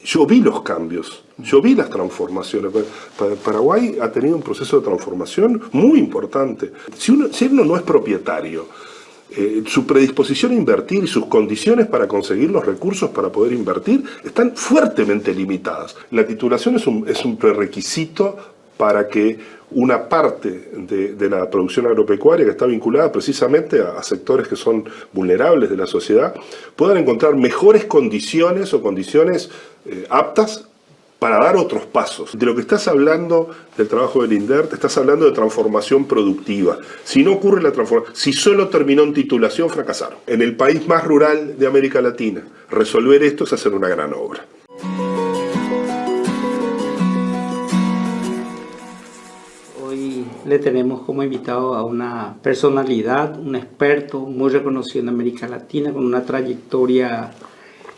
yo vi los cambios, yo vi las transformaciones. Paraguay ha tenido un proceso de transformación muy importante. Si uno no es propietario, su predisposición a invertir y sus condiciones para conseguir los recursos para poder invertir están fuertemente limitadas. La titulación es un prerequisito para que una parte de la producción agropecuaria que está vinculada precisamente a sectores que son vulnerables de la sociedad puedan encontrar mejores condiciones o condiciones aptas para dar otros pasos. De lo que estás hablando del trabajo del INDER, te estás hablando de transformación productiva. Si no ocurre la transformación, si solo terminó en titulación, fracasaron. En el país más rural de América Latina, resolver esto es hacer una gran obra. Hoy le tenemos como invitado a una personalidad, un experto muy reconocido en América Latina, con una trayectoria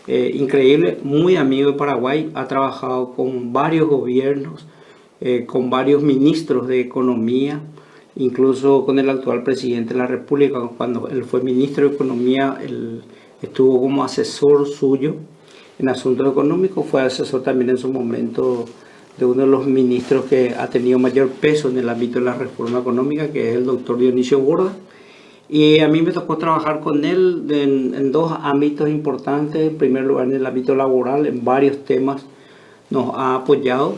increíble, muy amigo de Paraguay, ha trabajado con varios gobiernos, con varios ministros de Economía, incluso con el actual presidente de la República. Cuando él fue ministro de Economía, él estuvo como asesor suyo en asuntos económicos, fue asesor también en su momento de uno de los ministros que ha tenido mayor peso en el ámbito de la reforma económica, que es el doctor Dionisio Borda. Y a mí me tocó trabajar con él en dos ámbitos importantes. En primer lugar, en el ámbito laboral, en varios temas nos ha apoyado.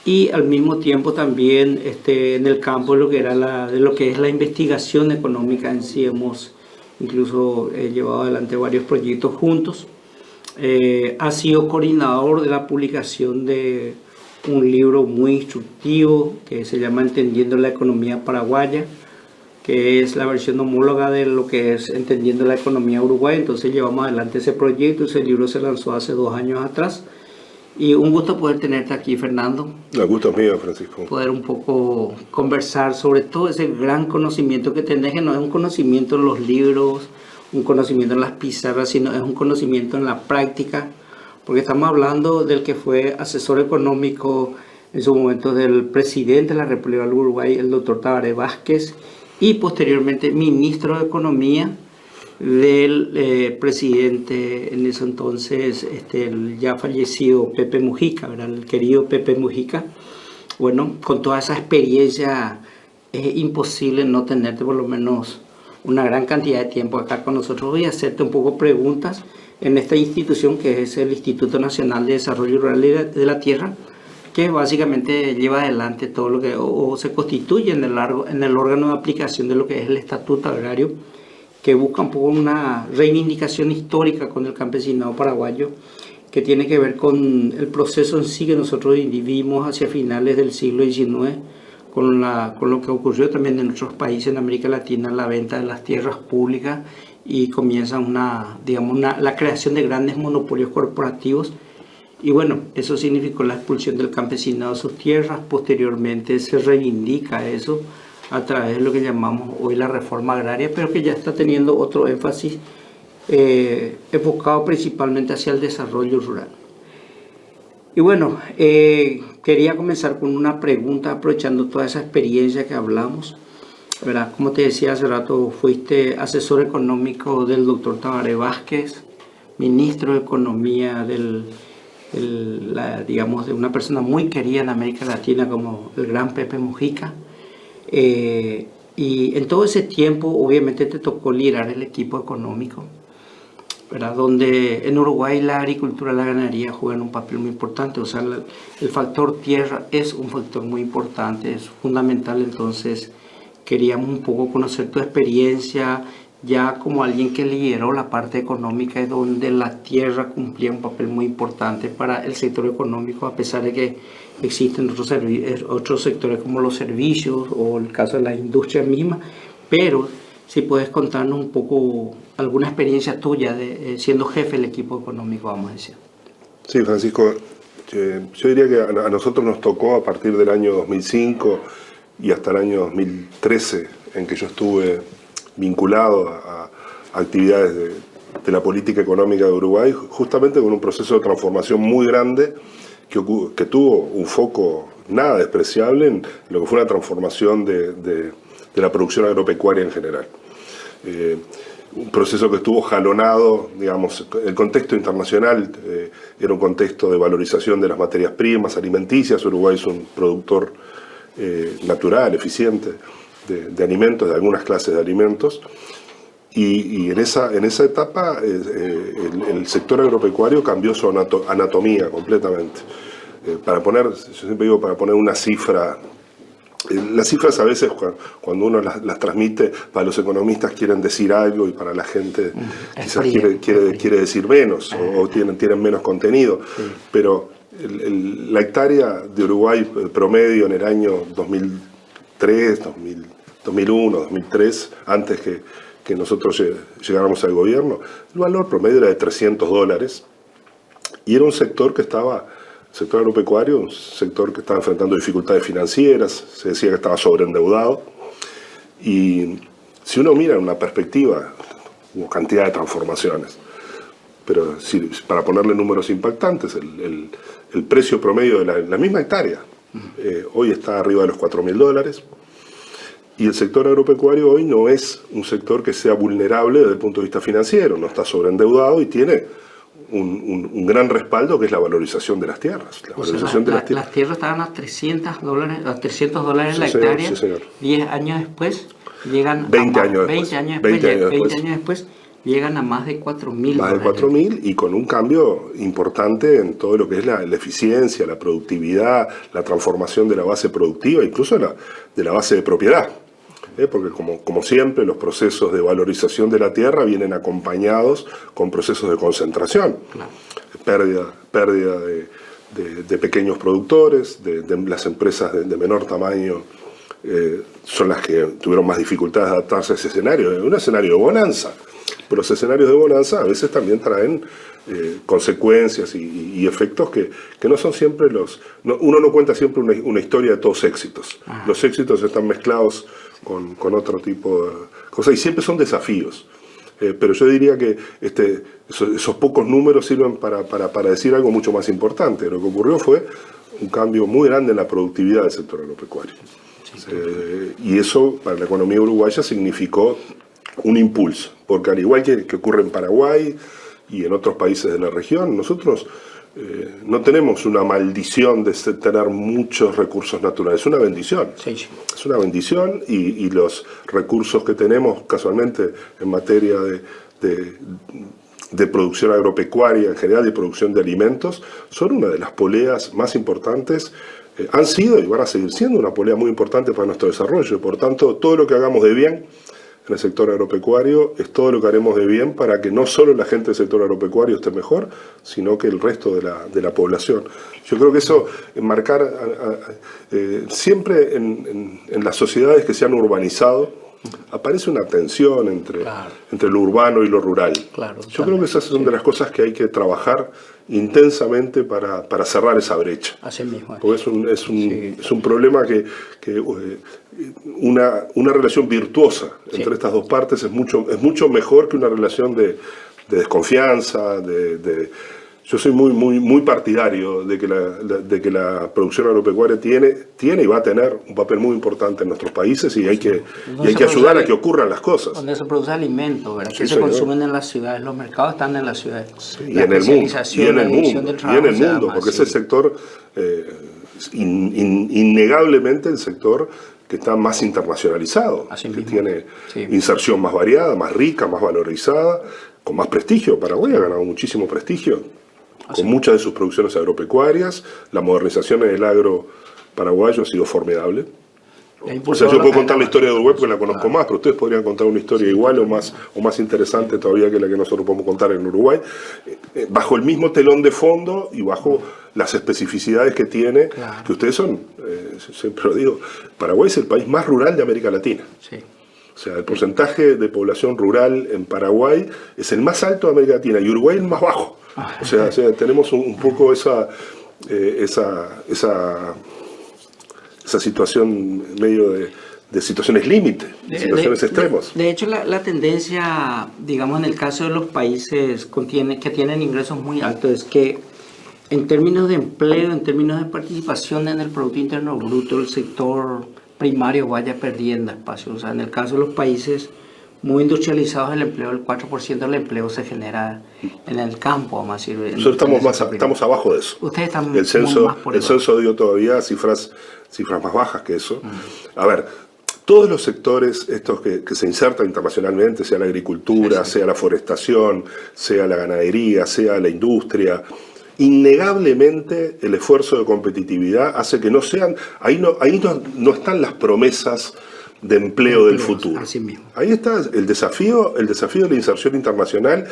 Y al mismo tiempo también en el campo de lo que es la investigación económica en sí. Hemos incluso llevado adelante varios proyectos juntos. Ha sido coordinador de la publicación de un libro muy instructivo que se llama Entendiendo la Economía Paraguaya, que es la versión homóloga de lo que es Entendiendo la Economía Uruguaya. Entonces llevamos adelante ese proyecto. Ese libro se lanzó hace 2 años atrás. Y un gusto poder tenerte aquí, Fernando. El gusto es mío, Francisco. Poder un poco conversar sobre todo ese gran conocimiento que tenés, que no es un conocimiento en los libros, un conocimiento en las pizarras, sino es un conocimiento en la práctica, porque estamos hablando del que fue asesor económico en su momento del presidente de la República del Uruguay, el doctor Tabaré Vázquez, y posteriormente ministro de Economía del presidente en ese entonces, el ya fallecido Pepe Mujica, ¿verdad? El querido Pepe Mujica. Bueno, con toda esa experiencia es imposible no tenerte por lo menos una gran cantidad de tiempo acá con nosotros. Voy a hacerte un poco preguntas en esta institución que es el Instituto Nacional de Desarrollo Rural de la Tierra, que básicamente lleva adelante todo lo que o se constituye en el órgano de aplicación de lo que es el Estatuto Agrario, que busca un poco una reivindicación histórica con el campesinado paraguayo, que tiene que ver con el proceso en sí que nosotros vivimos hacia finales del siglo XIX, con lo que ocurrió también en otros países en América Latina, la venta de las tierras públicas, y comienza la creación de grandes monopolios corporativos. Y bueno, eso significó la expulsión del campesinado de sus tierras. Posteriormente se reivindica eso a través de lo que llamamos hoy la reforma agraria, pero que ya está teniendo otro énfasis enfocado principalmente hacia el desarrollo rural. Y bueno, quería comenzar con una pregunta, aprovechando toda esa experiencia que hablamos, ¿verdad? Como te decía hace rato, fuiste asesor económico del doctor Tabaré Vázquez, ministro de Economía de una persona muy querida en América Latina como el gran Pepe Mujica. Y en todo ese tiempo obviamente te tocó liderar el equipo económico, ¿verdad? Donde en Uruguay la agricultura y la ganadería juegan un papel muy importante. O sea, el factor tierra es un factor muy importante, es fundamental. Entonces queríamos un poco conocer tu experiencia ya como alguien que lideró la parte económica, y donde la tierra cumplía un papel muy importante para el sector económico, a pesar de que existen otros sectores como los servicios o el caso de la industria misma. Pero si puedes contarnos un poco alguna experiencia tuya de siendo jefe del equipo económico, vamos a decir. Sí, Francisco, yo diría que a nosotros nos tocó a partir del año 2005 y hasta el año 2013, en que yo estuve vinculado a actividades de la política económica de Uruguay, justamente con un proceso de transformación muy grande que tuvo un foco nada despreciable en lo que fue una transformación de la producción agropecuaria en general. un proceso que estuvo jalonado, digamos, el contexto internacional era un contexto de valorización de las materias primas alimenticias. Uruguay es un productor natural, eficiente de alimentos, de algunas clases de alimentos, y en esa etapa el sector agropecuario cambió su anatomía completamente. Yo siempre digo, para poner una cifra. Las cifras a veces cuando uno las transmite, para los economistas quieren decir algo y para la gente quizás quiere decir menos o tienen menos contenido. Sí. Pero la hectárea de Uruguay promedio en el año 2003, 2001, 2003, antes que nosotros llegáramos al gobierno, el valor promedio era de $300 y era un sector que estaba... El sector agropecuario, un sector que estaba enfrentando dificultades financieras, se decía que estaba sobreendeudado, y si uno mira en una perspectiva, hubo cantidad de transformaciones, pero para ponerle números impactantes, el precio promedio de la misma hectárea hoy está arriba de los $4.000, y el sector agropecuario hoy no es un sector que sea vulnerable desde el punto de vista financiero, no está sobreendeudado y tiene un gran respaldo, que es la valorización de las tierras. Las tierras estaban a $300 la hectárea. Sí, señor. 10 años después llegan 20 a años 20 años después llegan a más de $4.000. Más de 4.000, y con un cambio importante en todo lo que es la eficiencia, la productividad, la transformación de la base productiva, incluso de la base de propiedad. Porque como siempre, los procesos de valorización de la tierra vienen acompañados con procesos de concentración. Claro. Pérdida de pequeños productores, de las empresas de menor tamaño son las que tuvieron más dificultades de adaptarse a ese escenario. Es un escenario de bonanza, pero los escenarios de bonanza a veces también traen consecuencias y efectos que no son siempre uno no cuenta siempre una historia de todos éxitos. Los éxitos están mezclados con otro tipo de cosas y siempre son desafíos. Pero yo diría que esos pocos números sirven para decir algo mucho más importante. Lo que ocurrió fue un cambio muy grande en la productividad del sector agropecuario. Y eso para la economía uruguaya significó un impulso, porque al igual que ocurre en Paraguay y en otros países de la región, nosotros no tenemos una maldición de tener muchos recursos naturales, es una bendición. Sí. Es una bendición, y los recursos que tenemos casualmente en materia de producción agropecuaria en general, de producción de alimentos, son una de las poleas más importantes. Han sido y van a seguir siendo una polea muy importante para nuestro desarrollo. Por tanto, todo lo que hagamos de bien en el sector agropecuario es todo lo que haremos de bien para que no solo la gente del sector agropecuario esté mejor, sino que el resto de la población. Yo creo que eso, enmarcar siempre en las sociedades que se han urbanizado, aparece una tensión entre lo urbano y lo rural. Claro, yo creo que esas son de las cosas que hay que trabajar intensamente para cerrar esa brecha. Así mismo. Porque es un problema que una relación virtuosa entre estas dos partes es mucho mejor que una relación de desconfianza, Yo soy muy partidario de que la producción agropecuaria tiene y va a tener un papel muy importante en nuestros países, y hay que ayudar a que ocurran las cosas. Donde se produce alimento, ¿verdad? Que se consumen en las ciudades, los mercados están en las ciudades. Sí, y en el mundo, porque es el sector, innegablemente el sector que está más internacionalizado, que tiene inserción más variada, más rica, más valorizada, con más prestigio. Paraguay ha ganado muchísimo prestigio con muchas de sus producciones agropecuarias. La modernización en el agro paraguayo ha sido formidable. O sea, yo puedo contar la historia de Uruguay porque la conozco más, pero ustedes podrían contar una historia igual o más interesante todavía que la que nosotros podemos contar en Uruguay, bajo el mismo telón de fondo y bajo las especificidades que tiene, que ustedes son, siempre lo digo, Paraguay es el país más rural de América Latina. Sí. O sea, el porcentaje de población rural en Paraguay es el más alto de América Latina y Uruguay el más bajo. O sea tenemos un poco esa situación medio de situaciones límite, situaciones extremos. De hecho, la tendencia, digamos, en el caso de los países que tienen ingresos muy altos, es que en términos de empleo, en términos de participación en el Producto Interno Bruto, el sector primario vaya perdiendo espacio. O sea, en el caso de los países muy industrializados el empleo, el 4% del empleo se genera en el campo, vamos a decir. Nosotros estamos abajo de eso. Ustedes están El más por censo dio todavía cifras más bajas que eso. A ver, todos los sectores estos que se insertan internacionalmente, sea la agricultura, sea la forestación, sea la ganadería, sea la industria, innegablemente el esfuerzo de competitividad hace que no sean, ahí no están las promesas de empleo del futuro. Así mismo. Ahí está el desafío de la inserción internacional,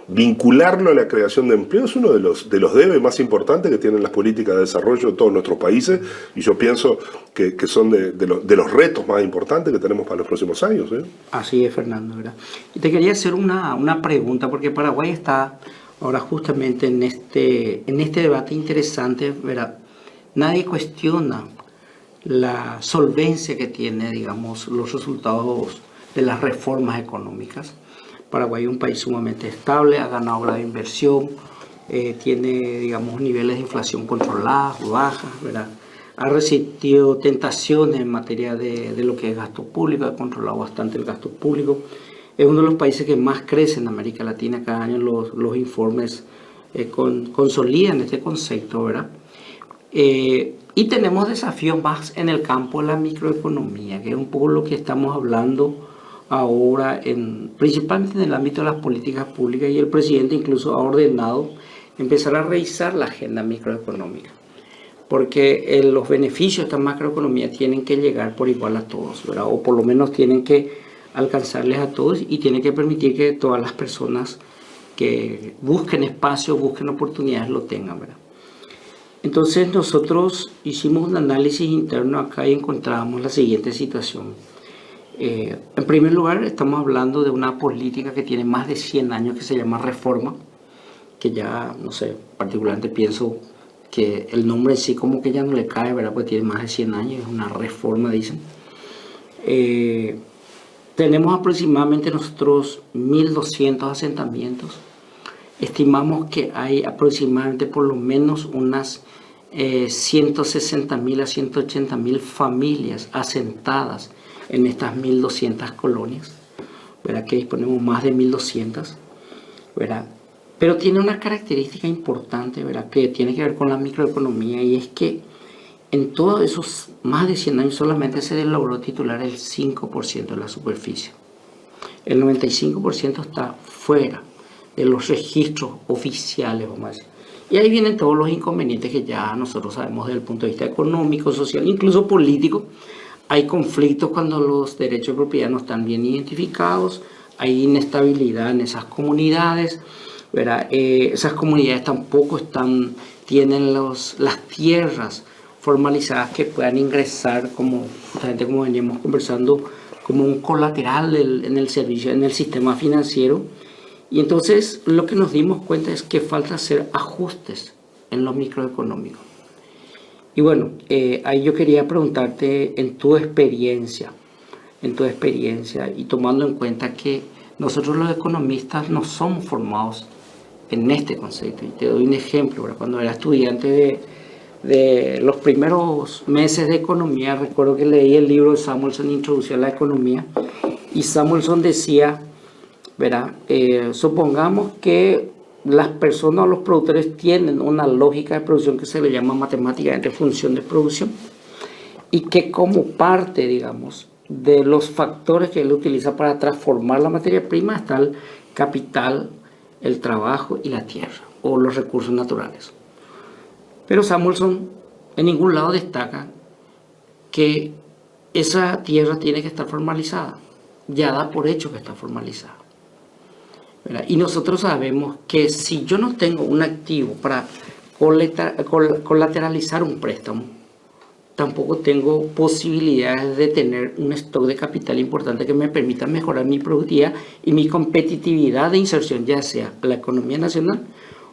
vincularlo a la creación de empleo es uno de los debes más importantes que tienen las políticas de desarrollo de todos nuestros países, y yo pienso que son de los retos más importantes que tenemos para los próximos años. Así es, Fernando, ¿verdad? Y te quería hacer una pregunta, porque Paraguay está ahora justamente en este debate interesante, ¿verdad? Nadie cuestiona la solvencia que tiene, digamos, los resultados de las reformas económicas. Paraguay es un país sumamente estable, ha ganado grado de inversión, tiene, digamos, niveles de inflación controlados, bajas, ¿verdad? Ha resistido tentaciones en materia de lo que es gasto público, ha controlado bastante el gasto público. Es uno de los países que más crece en América Latina. Cada año los informes consolidan este concepto, ¿verdad? Y tenemos desafíos más en el campo de la microeconomía, que es un poco lo que estamos hablando ahora, principalmente en el ámbito de las políticas públicas, y el presidente incluso ha ordenado empezar a revisar la agenda microeconómica, porque los beneficios de esta macroeconomía tienen que llegar por igual a todos, ¿verdad? O por lo menos tienen que alcanzarles a todos, y tienen que permitir que todas las personas que busquen espacio, busquen oportunidades, lo tengan, ¿verdad? Entonces nosotros hicimos un análisis interno acá y encontramos la siguiente situación. En primer lugar, estamos hablando de una política que tiene más de 100 años, que se llama reforma, que ya, no sé, particularmente pienso que el nombre en sí como que ya no le cae, ¿verdad? Porque tiene más de 100 años, es una reforma, dicen. Tenemos aproximadamente nosotros 1.200 asentamientos. Estimamos que hay aproximadamente por lo menos unas 160.000 a 180.000 familias asentadas en estas 1.200 colonias, ¿verdad? Que disponemos más de 1.200, ¿verdad? Pero tiene una característica importante, ¿verdad? Que tiene que ver con la microeconomía, y es que en todos esos más de 100 años solamente se logró titular el 5% de la superficie. El 95% está fuera de los registros oficiales, vamos a decir. Y ahí vienen todos los inconvenientes que ya nosotros sabemos desde el punto de vista económico, social, incluso político. Hay conflictos cuando los derechos de propiedad no están bien identificados, hay inestabilidad en esas comunidades, ¿verdad? Esas comunidades tampoco tienen las tierras formalizadas que puedan ingresar, justamente como veníamos conversando, como un colateral en el servicio, en el sistema financiero. Y entonces lo que nos dimos cuenta es que falta hacer ajustes en lo microeconómico. Y bueno, ahí yo quería preguntarte en tu experiencia, y tomando en cuenta que nosotros los economistas no somos formados en este concepto. Y te doy un ejemplo, ¿verdad? Cuando era estudiante de los primeros meses de economía, recuerdo que leí el libro de Samuelson, Introducción a la Economía, y Samuelson decía, ¿verdad? Supongamos que las personas o los productores tienen una lógica de producción que se le llama matemáticamente función de producción, y que como parte, digamos, de los factores que él utiliza para transformar la materia prima está el capital, el trabajo y la tierra, o los recursos naturales. Pero Samuelson en ningún lado destaca que esa tierra tiene que estar formalizada. Ya da por hecho que está formalizada, ¿verdad? Y nosotros sabemos que si yo no tengo un activo para colateralizar un préstamo, tampoco tengo posibilidades de tener un stock de capital importante que me permita mejorar mi productividad y mi competitividad de inserción, ya sea a la economía nacional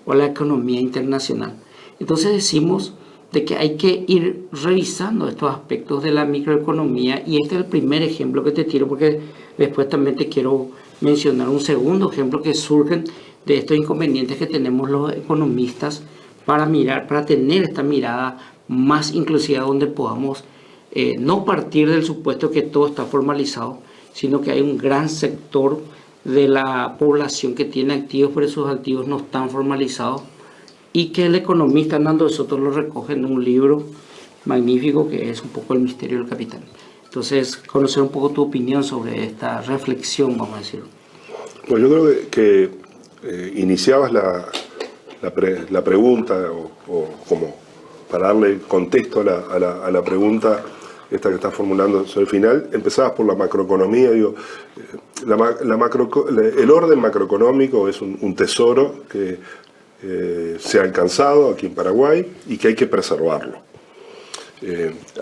o a la economía internacional. Entonces decimos de que hay que ir revisando estos aspectos de la microeconomía, y este es el primer ejemplo que te tiro, porque después también te quiero mencionar un segundo ejemplo que surgen de estos inconvenientes que tenemos los economistas para tener esta mirada más inclusiva, donde podamos no partir del supuesto que todo está formalizado, sino que hay un gran sector de la población que tiene activos, pero esos activos no están formalizados, y que el economista Hernando de Soto lo recoge en un libro magnífico que es un poco El misterio del capital. Entonces, conocer un poco tu opinión sobre esta reflexión, vamos a decir. Bueno, yo creo que iniciabas la pregunta, o como para darle contexto a la pregunta esta que estás formulando sobre el final, empezabas por la macroeconomía. Digo, el orden macroeconómico es un tesoro que se ha alcanzado aquí en Paraguay y que hay que preservarlo.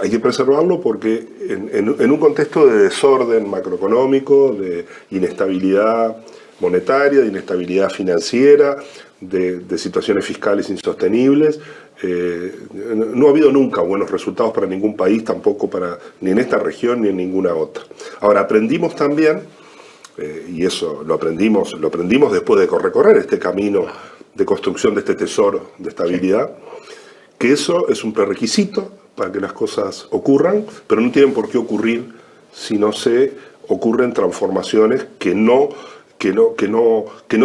Hay que preservarlo porque en un contexto de desorden macroeconómico, de inestabilidad monetaria, de inestabilidad financiera, de situaciones fiscales insostenibles, no ha habido nunca buenos resultados para ningún país, tampoco ni en esta región ni en ninguna otra. Ahora, aprendimos también, y eso lo aprendimos después de recorrer este camino de construcción de este tesoro de estabilidad, que eso es un prerequisito para que las cosas ocurran, pero no tienen por qué ocurrir si no se ocurren transformaciones que no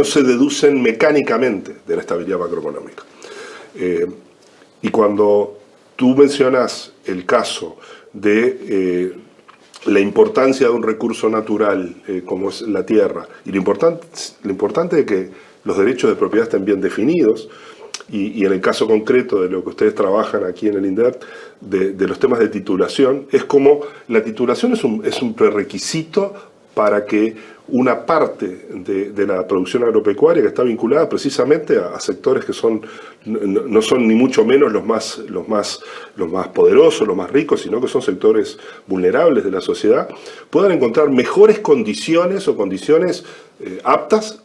se deducen mecánicamente de la estabilidad macroeconómica. Y cuando tú mencionas el caso de la importancia de un recurso natural como es la tierra, y lo importante de que los derechos de propiedad estén bien definidos, y en el caso concreto de lo que ustedes trabajan aquí en el INDEP, de los temas de titulación, es como la titulación es un prerequisito para que una parte de la producción agropecuaria, que está vinculada precisamente a sectores que no son ni mucho menos los más poderosos, los más ricos, sino que son sectores vulnerables de la sociedad, puedan encontrar mejores condiciones o condiciones aptas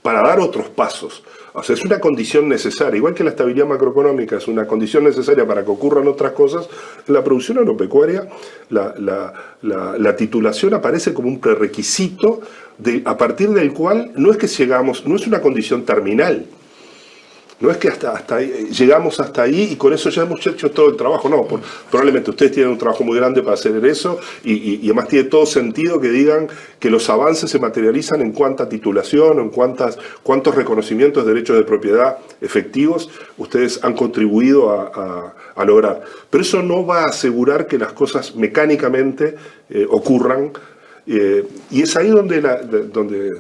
para dar otros pasos. O sea, es una condición necesaria, igual que la estabilidad macroeconómica es una condición necesaria para que ocurran otras cosas. En la producción agropecuaria la titulación aparece como un prerequisito a partir del cual no es que llegamos, no es una condición terminal. No es que hasta ahí, llegamos hasta ahí y con eso ya hemos hecho todo el trabajo. No, probablemente ustedes tienen un trabajo muy grande para hacer eso y además tiene todo sentido que digan que los avances se materializan en cuánta titulación, en cuántos reconocimientos de derechos de propiedad efectivos ustedes han contribuido a lograr. Pero eso no va a asegurar que las cosas mecánicamente ocurran. Y es ahí donde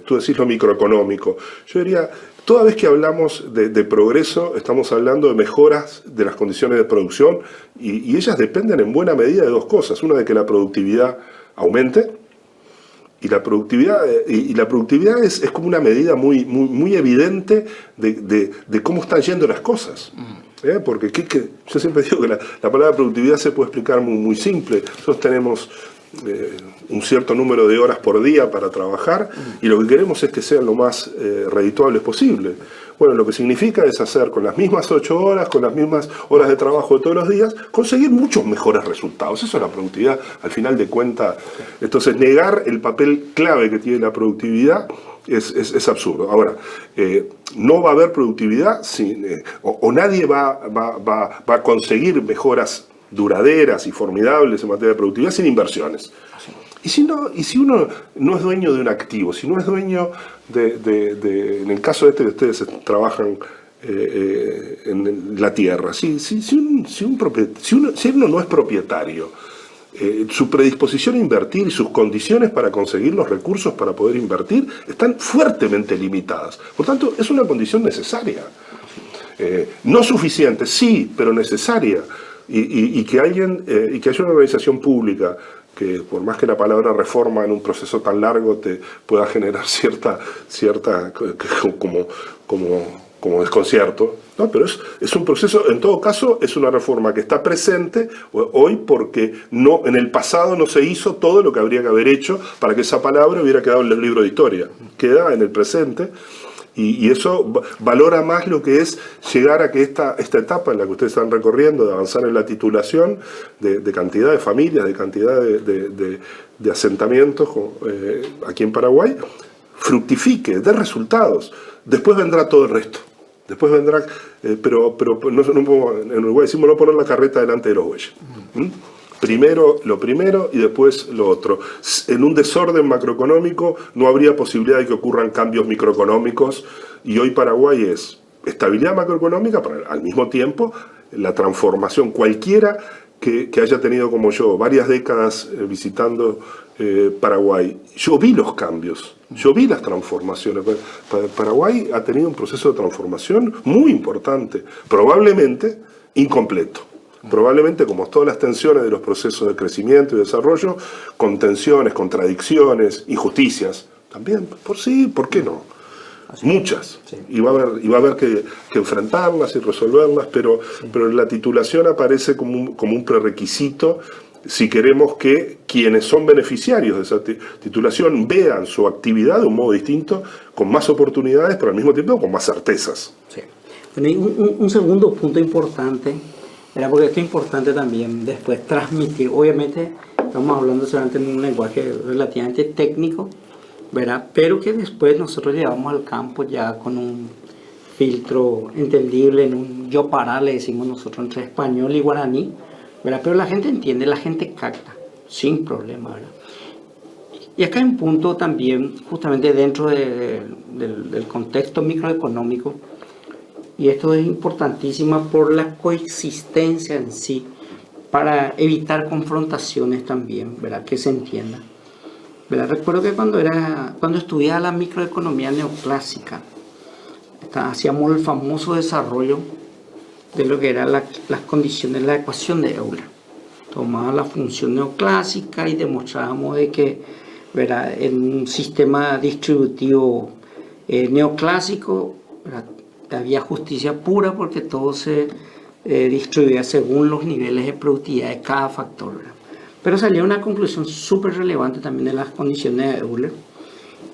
tú decís lo microeconómico. Yo diría, toda vez que hablamos de progreso, estamos hablando de mejoras de las condiciones de producción y ellas dependen en buena medida de dos cosas. Una, de que la productividad aumente, y la productividad es como una medida muy evidente de cómo están yendo las cosas. Porque yo siempre digo que la palabra productividad se puede explicar muy simple. Nosotros tenemos un cierto número de horas por día para trabajar y lo que queremos es que sean lo más redituables posible. Bueno, lo que significa es hacer con las mismas 8 horas, con las mismas horas de trabajo de todos los días, conseguir muchos mejores resultados. Eso es la productividad, al final de cuentas. Entonces, negar el papel clave que tiene la productividad es absurdo. Ahora, no va a haber productividad o nadie va a conseguir mejoras duraderas y formidables en materia de productividad sin inversiones. Y si uno no es dueño de un activo, si no es dueño en el caso que ustedes trabajan en la tierra, si uno no es propietario, su predisposición a invertir y sus condiciones para conseguir los recursos para poder invertir están fuertemente limitadas. Por tanto, es una condición necesaria. No suficiente, sí, pero necesaria. Y que haya una organización pública que, por más que la palabra reforma en un proceso tan largo te pueda generar cierta como desconcierto, ¿no? Pero es un proceso, en todo caso, es una reforma que está presente hoy porque en el pasado no se hizo todo lo que habría que haber hecho para que esa palabra hubiera quedado en el libro de historia. Queda en el presente. Y eso valora más lo que es llegar a que esta etapa en la que ustedes están recorriendo, de avanzar en la titulación, de cantidad de familias, de cantidad de asentamientos aquí en Paraguay, fructifique, dé resultados. Después vendrá todo el resto. Después vendrá, pero no, en Uruguay decimos no poner la carreta delante de los bueyes. Primero lo primero y después lo otro. En un desorden macroeconómico no habría posibilidad de que ocurran cambios microeconómicos, y hoy Paraguay es estabilidad macroeconómica, pero al mismo tiempo la transformación. Cualquiera que haya tenido como yo varias décadas visitando Paraguay, yo vi los cambios, yo vi las transformaciones. Paraguay ha tenido un proceso de transformación muy importante, probablemente incompleto. Probablemente, como todas las tensiones de los procesos de crecimiento y desarrollo, con tensiones, contradicciones, injusticias, también, ¿por qué no? Muchas. Sí. Y va a haber que enfrentarlas y resolverlas, pero la titulación aparece como un prerequisito si queremos que quienes son beneficiarios de esa titulación vean su actividad de un modo distinto, con más oportunidades, pero al mismo tiempo con más certezas. Sí. Bueno, y un segundo punto importante, porque esto es importante también después transmitir. Obviamente estamos hablando solamente en un lenguaje relativamente técnico, ¿verdad? Pero que después nosotros llevamos al campo ya con un filtro entendible, en un yopará, le decimos nosotros entre español y guaraní, ¿verdad? Pero la gente entiende, la gente capta, sin problema, ¿verdad? Y acá hay un punto también, justamente dentro del contexto microeconómico, y esto es importantísimo por la coexistencia en sí, para evitar confrontaciones también, ¿verdad? Que se entienda. ¿Verdad? Recuerdo que cuando estudiaba la microeconomía neoclásica, hacíamos el famoso desarrollo de lo que eran las condiciones de la ecuación de Euler. Tomaba la función neoclásica y demostrábamos de que, ¿verdad?, en un sistema distributivo neoclásico, ¿verdad?, había justicia pura porque todo se distribuía según los niveles de productividad de cada factor, ¿verdad? Pero salía una conclusión súper relevante también de las condiciones de Euler,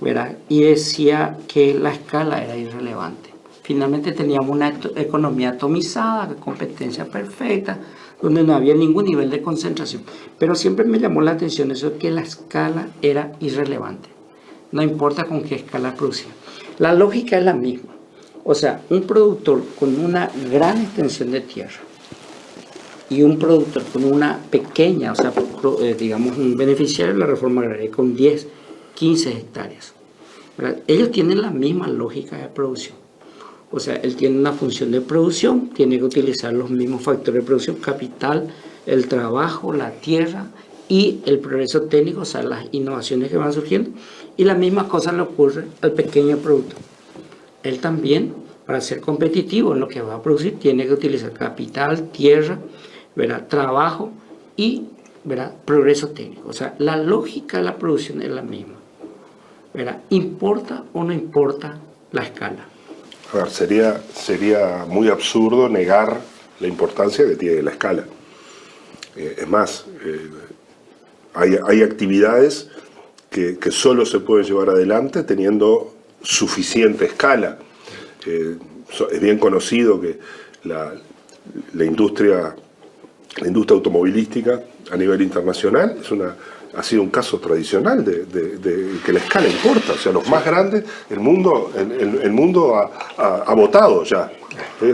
¿verdad? Y decía que la escala era irrelevante. Finalmente teníamos una economía atomizada, competencia perfecta, donde no había ningún nivel de concentración. Pero siempre me llamó la atención eso, que la escala era irrelevante. No importa con qué escala producía. La lógica es la misma. O sea, un productor con una gran extensión de tierra y un productor con una pequeña, o sea, digamos un beneficiario de la reforma agraria con 10, 15 hectáreas, ¿verdad? Ellos tienen la misma lógica de producción. O sea, él tiene una función de producción, tiene que utilizar los mismos factores de producción, capital, el trabajo, la tierra y el progreso técnico, o sea, las innovaciones que van surgiendo. Y la misma cosa le ocurre al pequeño productor. Él también, para ser competitivo en lo que va a producir, tiene que utilizar capital, tierra, ¿verdad?, trabajo y, ¿verdad?, progreso técnico. O sea, la lógica de la producción es la misma, ¿verdad? ¿Importa o no importa la escala? A ver, sería muy absurdo negar la importancia que tiene la escala. Es más, hay actividades que solo se pueden llevar adelante teniendo suficiente escala. Es bien conocido que la industria automovilística a nivel internacional ha sido un caso tradicional de que la escala importa. O sea, los más grandes, el mundo ha votado ya.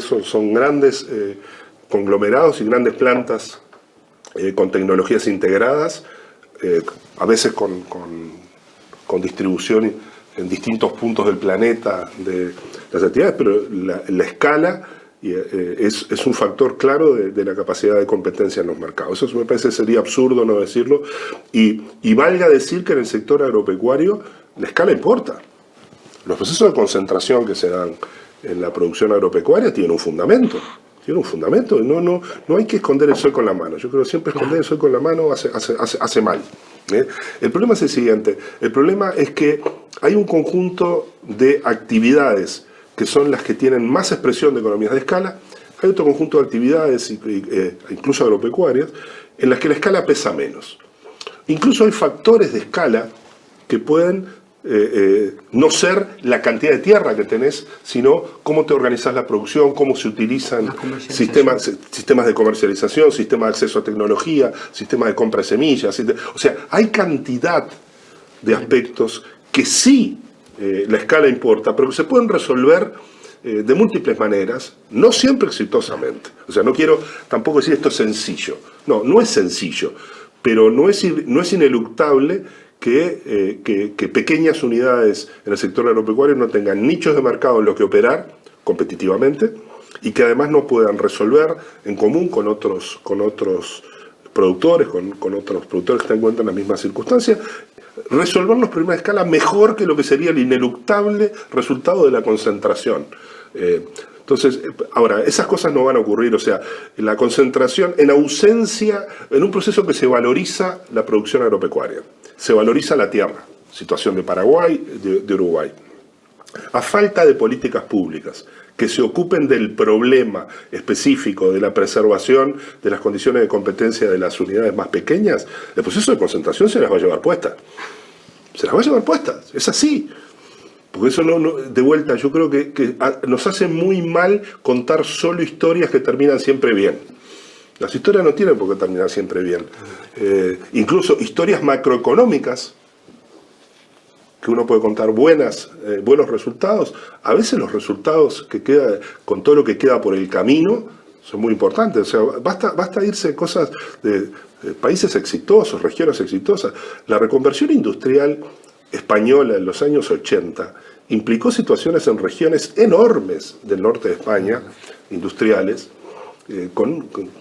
Son grandes conglomerados y grandes plantas con tecnologías integradas, a veces con distribución en distintos puntos del planeta de las actividades, pero la escala es un factor claro de la capacidad de competencia en los mercados. Eso me parece sería absurdo no decirlo, y valga decir que en el sector agropecuario la escala importa. Los procesos de concentración que se dan en la producción agropecuaria tienen un fundamento. No hay que esconder el sol con la mano. Yo creo que siempre esconder el sol con la mano hace mal. El problema es el siguiente. El problema es que hay un conjunto de actividades que son las que tienen más expresión de economías de escala. Hay otro conjunto de actividades, incluso agropecuarias, en las que la escala pesa menos. Incluso hay factores de escala que pueden no ser la cantidad de tierra que tenés, sino cómo te organizás la producción, cómo se utilizan sistemas de comercialización, sistemas de acceso a tecnología, sistemas de compra de semillas. O sea, hay cantidad de aspectos que sí la escala importa, pero que se pueden resolver de múltiples maneras, no siempre exitosamente. O sea, no quiero tampoco decir esto es sencillo. No, no es sencillo, pero no es ineluctable que pequeñas unidades en el sector agropecuario no tengan nichos de mercado en los que operar competitivamente y que además no puedan resolver en común con otros productores, con otros productores que se encuentran en las mismas circunstancias, resolver los problemas de escala mejor que lo que sería el ineluctable resultado de la concentración. Entonces, ahora, esas cosas no van a ocurrir, o sea, la concentración en ausencia, en un proceso que se valoriza la producción agropecuaria, se valoriza la tierra, situación de Paraguay, de Uruguay. A falta de políticas públicas que se ocupen del problema específico de la preservación de las condiciones de competencia de las unidades más pequeñas, el proceso de concentración se las va a llevar puestas. Se las va a llevar puestas, es así. Porque eso de vuelta, yo creo que nos hace muy mal contar solo historias que terminan siempre bien. Las historias no tienen por qué terminar siempre bien. Incluso historias macroeconómicas, que uno puede contar buenos resultados, a veces los resultados que queda, con todo lo que queda por el camino, son muy importantes. O sea, basta irse cosas de países exitosos, regiones exitosas. La reconversión industrial española en los años 80 implicó situaciones en regiones enormes del norte de España, industriales,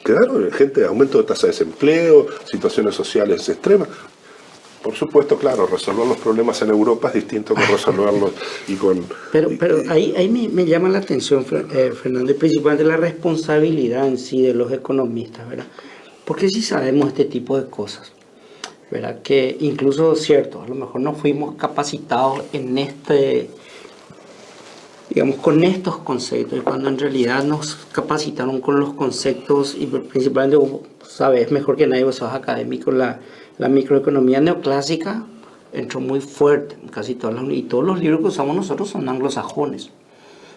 quedaron gente de aumento de tasa de desempleo, situaciones sociales extremas. Por supuesto, claro, resolver los problemas en Europa es distinto que resolverlos y con... Pero ahí me llama la atención, Fernando, y principalmente la responsabilidad en sí de los economistas, ¿verdad? Porque si sabemos este tipo de cosas, ¿verdad? Que incluso, cierto, a lo mejor no fuimos capacitados en digamos, con estos conceptos, y cuando en realidad nos capacitaron con los conceptos, y principalmente, sabes mejor que nadie, vos sos académico, la microeconomía neoclásica entró muy fuerte en casi y todos los libros que usamos nosotros son anglosajones.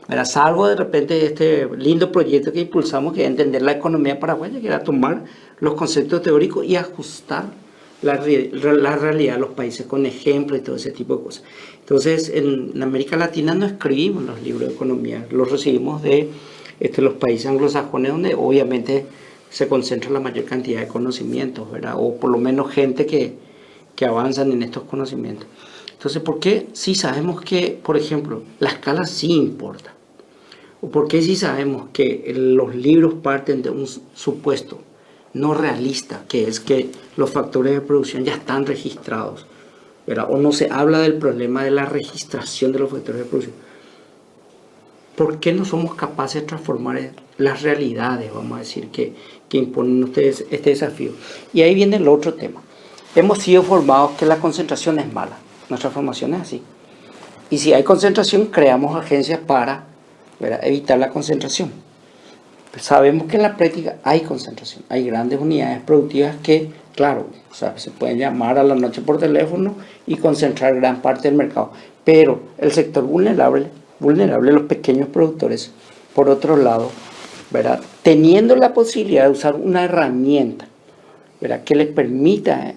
Era salvo de repente este lindo proyecto que impulsamos, que era entender la economía paraguaya, que era tomar los conceptos teóricos y ajustar la realidad de los países con ejemplos y todo ese tipo de cosas. Entonces, en América Latina no escribimos los libros de economía, los recibimos de los países anglosajones, donde obviamente se concentra la mayor cantidad de conocimientos, ¿verdad? O por lo menos gente que avanzan en estos conocimientos. Entonces, ¿por qué si sabemos que, por ejemplo, la escala sí importa? ¿O por qué si sabemos que los libros parten de un supuesto no realista, que es que los factores de producción ya están registrados, ¿verdad? O no se habla del problema de la registración de los factores de producción? ¿Por qué no somos capaces de transformar las realidades, vamos a decir, que imponen ustedes este desafío? Y ahí viene el otro tema. Hemos sido formados que la concentración es mala. Nuestra formación es así. Y si hay concentración, creamos agencias para, ¿verdad?, evitar la concentración. Sabemos que en la práctica hay concentración. Hay grandes unidades productivas que, claro, o sea, se pueden llamar a la noche por teléfono y concentrar gran parte del mercado. Pero el sector vulnerable, los pequeños productores, por otro lado, ¿verdad?, teniendo la posibilidad de usar una herramienta, ¿verdad?, que les permita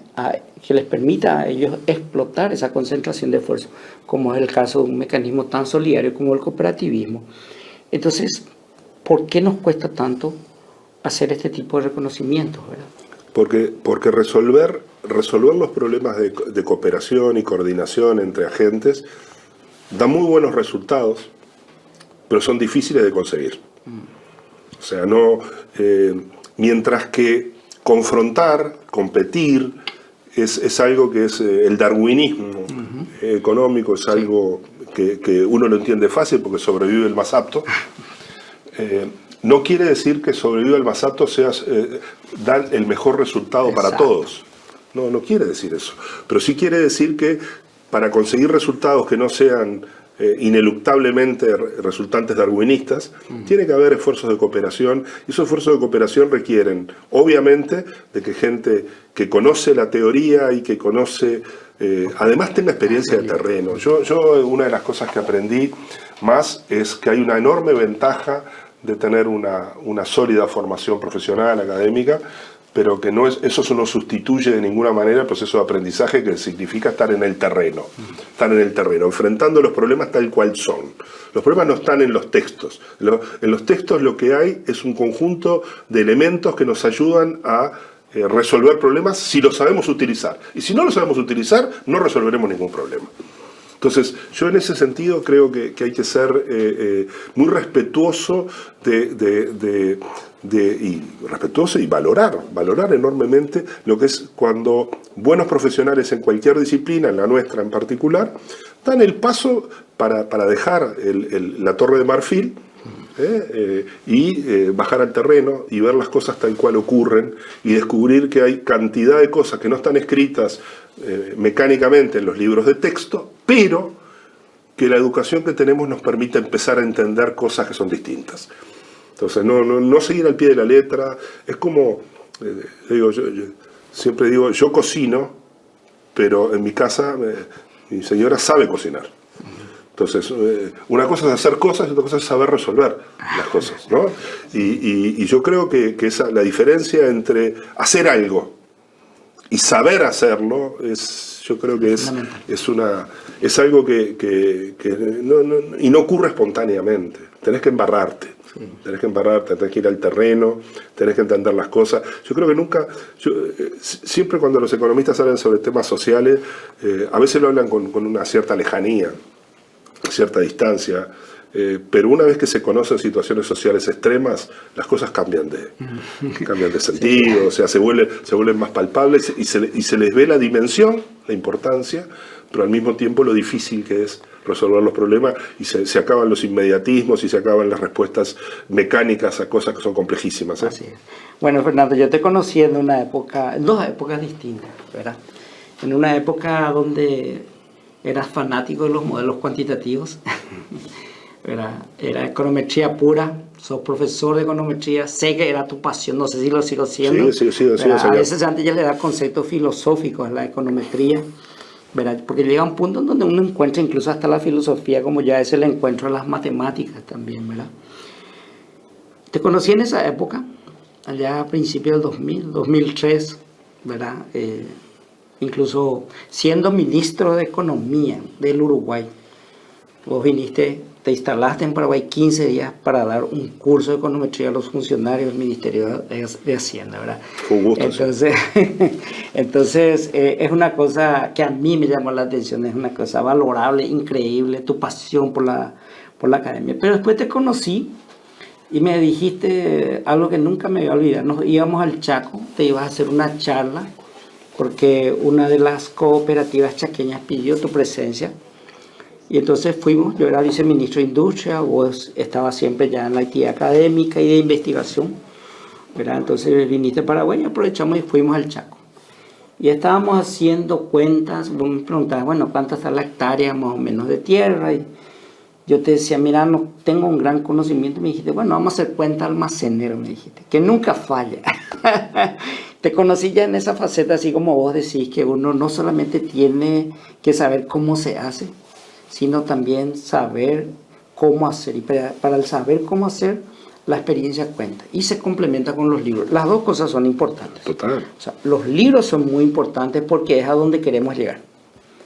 a ellos explotar esa concentración de esfuerzo, como es el caso de un mecanismo tan solidario como el cooperativismo. Entonces, ¿por qué nos cuesta tanto hacer este tipo de reconocimientos, ¿verdad? Porque resolver los problemas de cooperación y coordinación entre agentes da muy buenos resultados, pero son difíciles de conseguir. O sea, mientras que confrontar, competir, es algo que es el darwinismo económico, es algo que uno lo entiende fácil porque sobrevive el más apto. No quiere decir que sobreviva el más apto dar el mejor resultado para todos. No quiere decir eso. Pero sí quiere decir que para conseguir resultados que no sean ineluctablemente resultantes darwinistas, tiene que haber esfuerzos de cooperación, y esos esfuerzos de cooperación requieren, obviamente, de que gente que conoce la teoría y que conoce, además tenga experiencia de terreno. Yo una de las cosas que aprendí más es que hay una enorme ventaja de tener una sólida formación profesional, académica, pero que eso no sustituye de ninguna manera el proceso de aprendizaje, que significa estar en el terreno, enfrentando los problemas tal cual son. Los problemas no están en los textos. En los textos lo que hay es un conjunto de elementos que nos ayudan a resolver problemas si los sabemos utilizar. Y si no los sabemos utilizar, no resolveremos ningún problema. Entonces, yo en ese sentido creo que hay que ser muy respetuoso respetuoso y valorar enormemente lo que es cuando buenos profesionales en cualquier disciplina, en la nuestra en particular, dan el paso para dejar la torre de marfil y bajar al terreno y ver las cosas tal cual ocurren y descubrir que hay cantidad de cosas que no están escritas mecánicamente en los libros de texto, pero que la educación que tenemos nos permite empezar a entender cosas que son distintas. Entonces, no seguir al pie de la letra. Es como, yo siempre digo, yo cocino, pero en mi casa mi señora sabe cocinar. Entonces, una cosa es hacer cosas y otra cosa es saber resolver las cosas, ¿no? Y yo creo que la diferencia entre hacer algo y saber hacerlo yo creo que es algo que no ocurre espontáneamente. Tenés que embarrarte. Sí. Tenés que ir al terreno, tenés que entender las cosas. Yo creo que siempre cuando los economistas hablan sobre temas sociales, a veces lo hablan con una cierta lejanía, cierta distancia, pero una vez que se conocen situaciones sociales extremas, las cosas cambian de sentido, o sea, se vuelven más palpables y se les ve la dimensión, la importancia, pero al mismo tiempo lo difícil que es resolver los problemas, y se acaban los inmediatismos y se acaban las respuestas mecánicas a cosas que son complejísimas. Así es. Bueno, Fernando, yo te conocí en dos épocas distintas, ¿verdad? En una época donde eras fanático de los modelos cuantitativos, ¿verdad? Era econometría pura, sos profesor de econometría, sé que era tu pasión, no sé si lo sigo siendo. Sí, a veces antes ya le da conceptos filosóficos a la econometría, ¿verdad? Porque llega un punto en donde uno encuentra incluso hasta la filosofía, como ya es el encuentro a las matemáticas también, ¿verdad? Te conocí en esa época, allá a principios del 2000, 2003, ¿verdad? Incluso siendo ministro de Economía del Uruguay. Vos te instalaste en Paraguay 15 días para dar un curso de econometría a los funcionarios del Ministerio de Hacienda, ¿verdad? Con gusto. Entonces es una cosa que a mí me llamó la atención, es una cosa valorable, increíble, tu pasión por la academia. Pero después te conocí y me dijiste algo que nunca me voy a olvidar. Nos íbamos al Chaco, te ibas a hacer una charla, porque una de las cooperativas chaqueñas pidió tu presencia. Y entonces fuimos, yo era viceministro de Industria, vos estabas siempre ya en la actividad académica y de investigación, ¿verdad? Entonces viniste a Paraguay y aprovechamos y fuimos al Chaco. Y estábamos haciendo cuentas, vos me preguntabas, bueno, ¿cuántas están las hectáreas más o menos de tierra? Y yo te decía, mira, no tengo un gran conocimiento. Me dijiste, bueno, vamos a hacer cuenta almacenero, me dijiste, que nunca falla. Te conocí ya en esa faceta, así como vos decís, que uno no solamente tiene que saber cómo se hace, sino también saber cómo hacer. Y para el saber cómo hacer, la experiencia cuenta. Y se complementa con los libros. Las dos cosas son importantes. Total. O sea, los libros son muy importantes porque es a donde queremos llegar.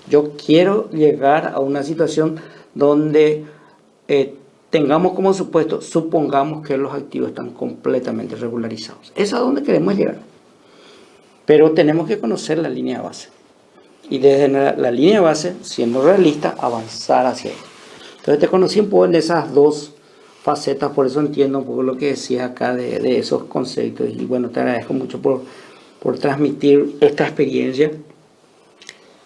Yo quiero llegar a una situación donde tengamos como supuesto, supongamos que los activos están completamente regularizados. Es a donde queremos llegar. Pero tenemos que conocer la línea de base. Y desde la línea de base, siendo realista, avanzar hacia ella. Entonces te conocí un poco en esas dos facetas, por eso entiendo un poco lo que decías acá de esos conceptos. Y bueno, te agradezco mucho por transmitir esta experiencia.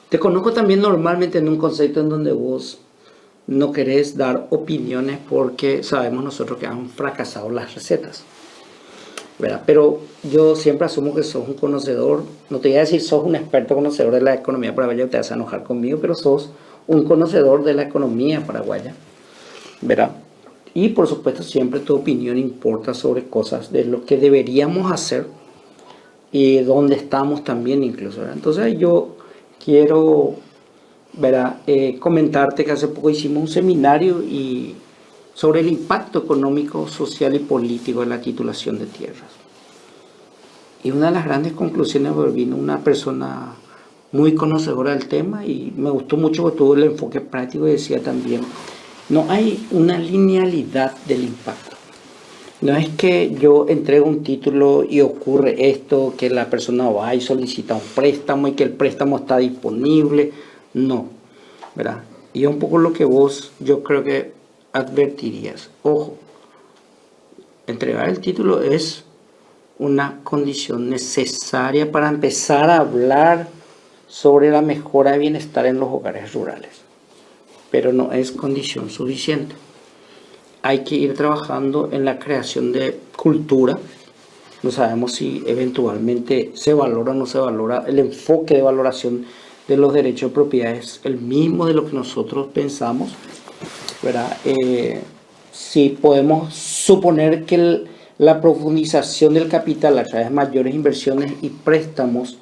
Te conozco también normalmente en un concepto en donde vos no querés dar opiniones porque sabemos nosotros que han fracasado las recetas, ¿verdad? Pero yo siempre asumo que sos un conocedor, no te voy a decir sos un experto conocedor de la economía paraguaya, te vas a enojar conmigo, pero sos un conocedor de la economía paraguaya, ¿verdad? Y por supuesto siempre tu opinión importa sobre cosas de lo que deberíamos hacer y dónde estamos también incluso, ¿verdad? Entonces yo quiero, ¿verdad? Comentarte que hace poco hicimos un seminario y sobre el impacto económico, social y político de la titulación de tierras. Y una de las grandes conclusiones, vino una persona muy conocedora del tema y me gustó mucho porque tuvo el enfoque práctico y decía también, no hay una linealidad del impacto. No es que yo entrego un título y ocurre esto, que la persona va y solicita un préstamo y que el préstamo está disponible. No, ¿verdad? Y es un poco lo que vos, yo creo que advertirías. Ojo, entregar el título es una condición necesaria para empezar a hablar sobre la mejora de bienestar en los hogares rurales, pero no es condición suficiente. Hay que ir trabajando en la creación de cultura. No sabemos si eventualmente se valora o no se valora. El enfoque de valoración de los derechos de propiedad es el mismo de lo que nosotros pensamos, ¿verdad? Si podemos suponer que la profundización del capital a través de mayores inversiones y préstamos,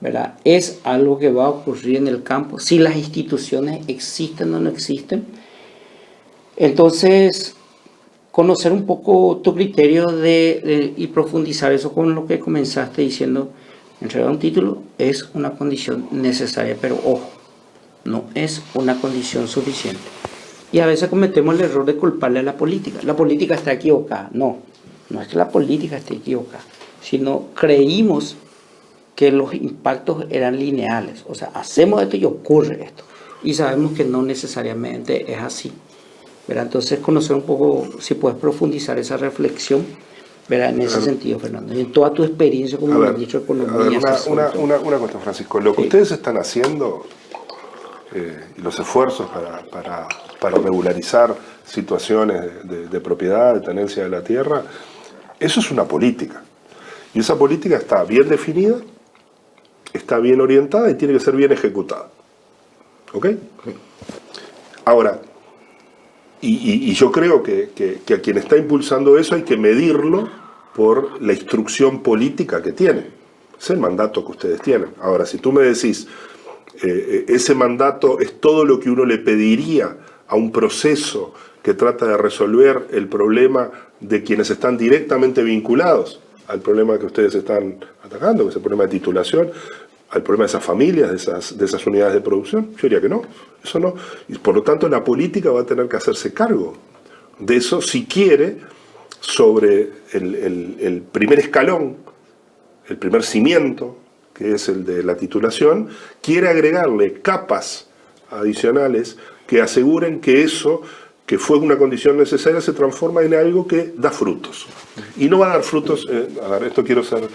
¿verdad?, es algo que va a ocurrir en el campo, si las instituciones existen o no existen. Entonces, conocer un poco tu criterio y profundizar eso con lo que comenzaste diciendo, entregar un título es una condición necesaria, pero ojo, no es una condición suficiente. Y a veces cometemos el error de culparle a la política. La política está equivocada. No, no es que la política esté equivocada, sino creímos que los impactos eran lineales. O sea, hacemos esto y ocurre esto. Y sabemos que no necesariamente es así, ¿verdad? Entonces, conocer un poco, si puedes profundizar esa reflexión, ¿verdad?, en ese sentido, Fernando. Y en toda tu experiencia como ministro de Economía. Una cuestión, Francisco. Lo que ustedes están haciendo, y los esfuerzos para regularizar situaciones de propiedad, de tenencia de la tierra, eso es una política. Y esa política está bien definida, está bien orientada y tiene que ser bien ejecutada. ¿Ok? Ahora, y yo creo que a quien está impulsando eso hay que medirlo por la instrucción política que tiene. Es el mandato que ustedes tienen. Ahora, si tú me decís, ese mandato es todo lo que uno le pediría a un proceso que trata de resolver el problema de quienes están directamente vinculados al problema que ustedes están atacando, que es el problema de titulación, al problema de esas familias, de esas unidades de producción. Yo diría que no, eso no. Y por lo tanto la política va a tener que hacerse cargo de eso si quiere, sobre el primer escalón, el primer cimiento, que es el de la titulación, quiere agregarle capas adicionales que aseguren que eso, que fue una condición necesaria, se transforma en algo que da frutos. Y no va a dar frutos, esto quiero ser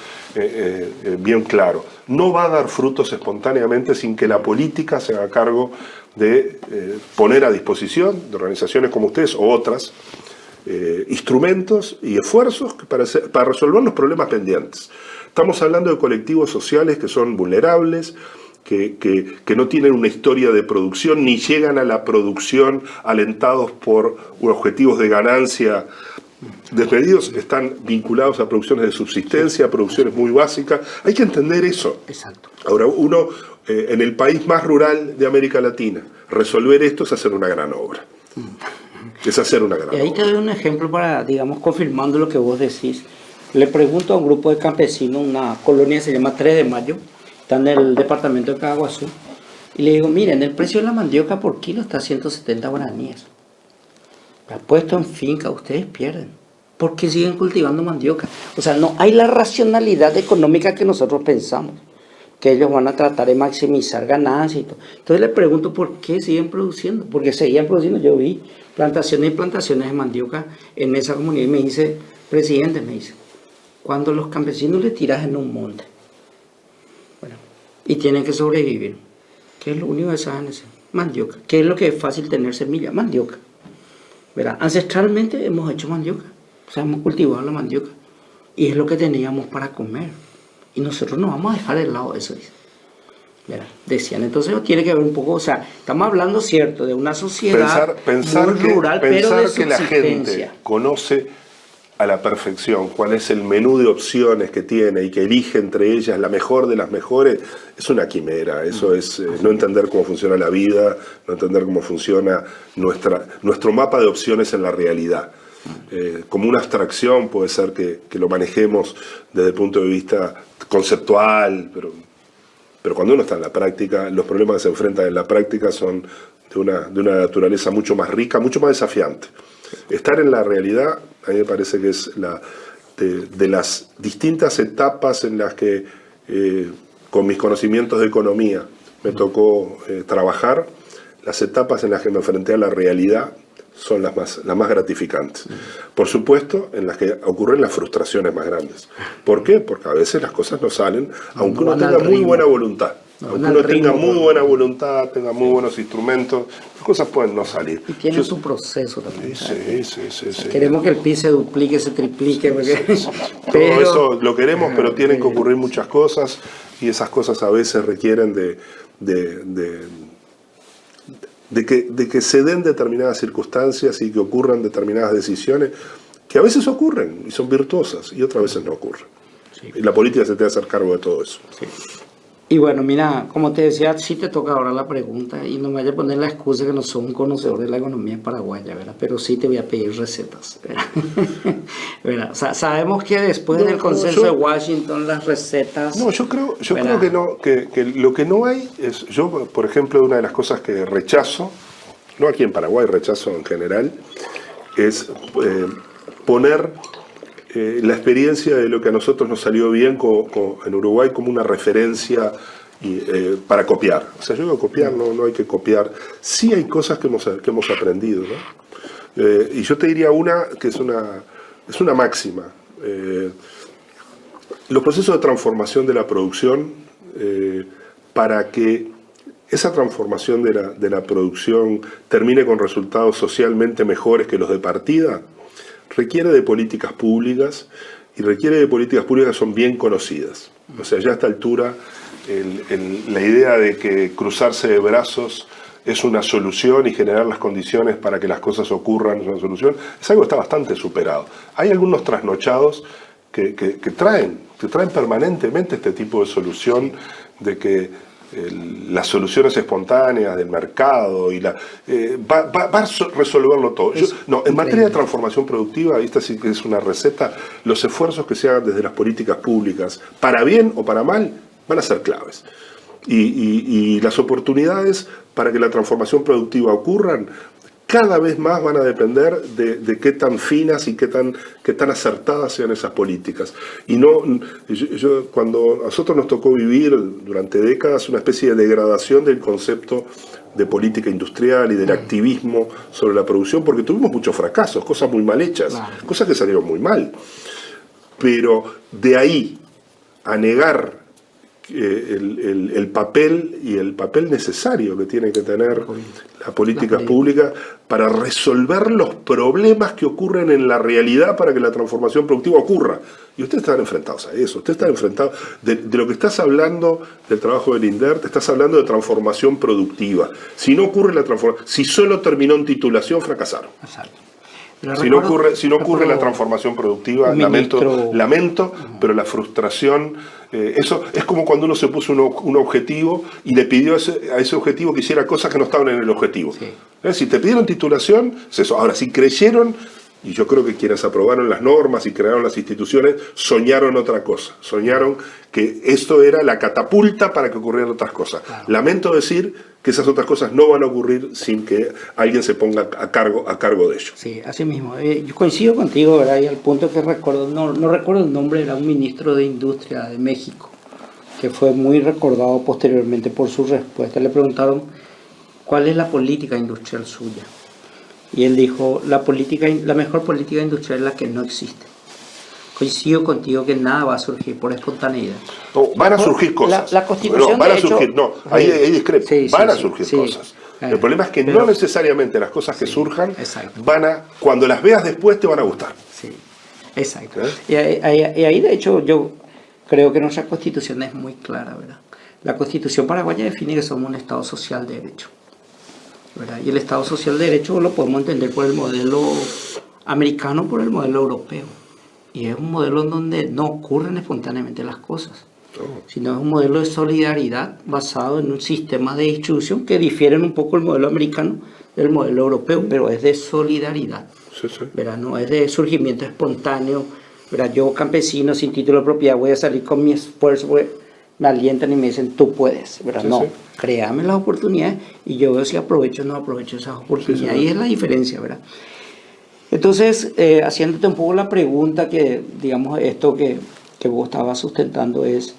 bien claro, no va a dar frutos espontáneamente sin que la política se haga cargo de poner a disposición de organizaciones como ustedes o otras instrumentos y esfuerzos para resolver los problemas pendientes. Estamos hablando de colectivos sociales que son vulnerables, que no tienen una historia de producción ni llegan a la producción alentados por objetivos de ganancia desmedidos, están vinculados a producciones de subsistencia, a producciones muy básicas. Hay que entender eso. Exacto. Ahora, uno, en el país más rural de América Latina, resolver esto es hacer una gran obra. Es hacer una gran obra. Y ahí te doy un ejemplo para, digamos, confirmando lo que vos decís. Le pregunto a un grupo de campesinos, una colonia que se llama 3 de Mayo, está en el departamento de Caguazú, y le digo, miren, el precio de la mandioca por kilo está a 170 guaraníes. La puesto en finca, ustedes pierden. ¿Por qué siguen cultivando mandioca? O sea, no hay la racionalidad económica que nosotros pensamos, que ellos van a tratar de maximizar ganancias y todo. Entonces le pregunto por qué siguen produciendo, porque seguían produciendo. Yo vi plantaciones y plantaciones de mandioca en esa comunidad y me dice, presidente, me dice, cuando los campesinos le tiras en un monte, bueno, y tienen que sobrevivir, ¿qué es lo único que saben hacer? Mandioca. ¿Qué es lo que es fácil tener semilla? Mandioca. ¿Verdad? Ancestralmente hemos hecho mandioca, o sea, hemos cultivado la mandioca, y es lo que teníamos para comer. Y nosotros no vamos a dejar de lado eso, ¿verdad? Decían. Entonces tiene que ver un poco, o sea, estamos hablando, cierto, de una sociedad pensar muy rural, pero de que la gente conoce a la perfección cuál es el menú de opciones que tiene y que elige entre ellas la mejor de las mejores, es una quimera. Eso es no entender cómo funciona la vida, no entender cómo funciona nuestro mapa de opciones en la realidad. Como una abstracción puede ser que lo manejemos desde el punto de vista conceptual, pero cuando uno está en la práctica, los problemas que se enfrentan en la práctica son de una naturaleza mucho más rica, mucho más desafiante. Estar en la realidad, a mí me parece que es de las distintas etapas en las que, con mis conocimientos de economía, me tocó trabajar, las etapas en las que me enfrenté a la realidad son las más gratificantes. Por supuesto, en las que ocurren las frustraciones más grandes. ¿Por qué? Porque a veces las cosas no salen, aunque uno tenga muy buena voluntad. Aunque uno tenga muy buena voluntad, tenga muy buenos instrumentos, las cosas pueden no salir. Y tiene su proceso también. Sí. Queremos que el PIB se duplique, se triplique. Porque... Sí. Todo eso lo queremos, pero tienen que ocurrir muchas cosas y esas cosas a veces requieren de que se den determinadas circunstancias y que ocurran determinadas decisiones que a veces ocurren y son virtuosas y otras veces no ocurren. Sí. Y la política se tiene que hacer cargo de todo eso. Sí. Y bueno, mira, como te decía, sí te toca ahora la pregunta y no me vaya a poner la excusa que no soy un conocedor de la economía paraguaya, ¿verdad? Pero sí te voy a pedir recetas, ¿verdad? ¿Verdad? O sea, sabemos que después del consenso de Washington las recetas... No, yo creo que no, que lo que no hay es... Yo, por ejemplo, una de las cosas que rechazo, no aquí en Paraguay, rechazo en general, es poner... la experiencia de lo que a nosotros nos salió bien en Uruguay como una referencia para copiar. O sea, yo digo copiar, no hay que copiar. Sí hay cosas que hemos aprendido, ¿no? Y yo te diría una que es una máxima. Los procesos de transformación de la producción, para que esa transformación de la producción termine con resultados socialmente mejores que los de partida, requiere de políticas públicas y requiere de políticas públicas que son bien conocidas. O sea, ya a esta altura la idea de que cruzarse de brazos es una solución y generar las condiciones para que las cosas ocurran es una solución, es algo que está bastante superado. Hay algunos trasnochados que traen permanentemente este tipo de solución de que las soluciones espontáneas del mercado y va a resolverlo todo. En materia de transformación productiva, esta sí que es una receta, los esfuerzos que se hagan desde las políticas públicas, para bien o para mal, van a ser claves. Y las oportunidades para que la transformación productiva ocurran cada vez más van a depender de qué tan finas y qué tan acertadas sean esas políticas. Y cuando a nosotros nos tocó vivir durante décadas una especie de degradación del concepto de política industrial y del activismo sobre la producción, porque tuvimos muchos fracasos, cosas muy mal hechas, cosas que salieron muy mal. Pero de ahí a negar el papel y el papel necesario que tiene que tener la política pública para resolver los problemas que ocurren en la realidad para que la transformación productiva ocurra. Y ustedes están enfrentados a eso, ustedes están enfrentados de lo que estás hablando del trabajo del INDER, te estás hablando de transformación productiva. Si no ocurre la transformación, si solo terminó en titulación, fracasaron. Exacto. Si no ocurre la transformación productiva, lamento, pero la frustración, eso es como cuando uno se puso un objetivo y le pidió a ese objetivo que hiciera cosas que no estaban en el objetivo. Sí. Si te pidieron titulación, es eso. Ahora, si creyeron, y yo creo que quienes aprobaron las normas y crearon las instituciones, soñaron otra cosa. Soñaron que esto era la catapulta para que ocurrieran otras cosas. Claro. Lamento decir que esas otras cosas no van a ocurrir sin que alguien se ponga a cargo de ello. Sí, así mismo. Yo coincido contigo, ¿verdad? Y al punto que recuerdo, no recuerdo el nombre, era un ministro de Industria de México, que fue muy recordado posteriormente por su respuesta. Le preguntaron, ¿cuál es la política industrial suya? Y él dijo, la mejor política industrial es la que no existe. Coincido contigo que nada va a surgir por espontaneidad. No, van a surgir cosas. La Constitución ahí discrepo. Van a surgir cosas. El problema es que no necesariamente las cosas que surjan cuando las veas después te van a gustar. Sí, exacto. Y ahí de hecho yo creo que nuestra Constitución es muy clara, ¿verdad? La Constitución paraguaya define que somos un Estado social de derecho, ¿verdad? Y el Estado social de derecho lo podemos entender por el modelo americano, por el modelo europeo. y es un modelo en donde no ocurren espontáneamente las cosas, Oh. sino es un modelo de solidaridad basado en un sistema de distribución que difiere un poco el modelo americano del modelo europeo, pero es de solidaridad. Sí, sí. ¿Verdad? No es de surgimiento espontáneo. ¿Verdad? Yo, campesino sin título de propiedad, voy a salir con mi esfuerzo, me alientan y me dicen, tú puedes. ¿Verdad? Sí, no, sí. créame las oportunidades y yo veo si aprovecho o no aprovecho esas oportunidades. Sí, sí. Ahí es la diferencia, ¿verdad? Entonces, haciéndote un poco la pregunta que, digamos, esto que vos estabas sustentando es,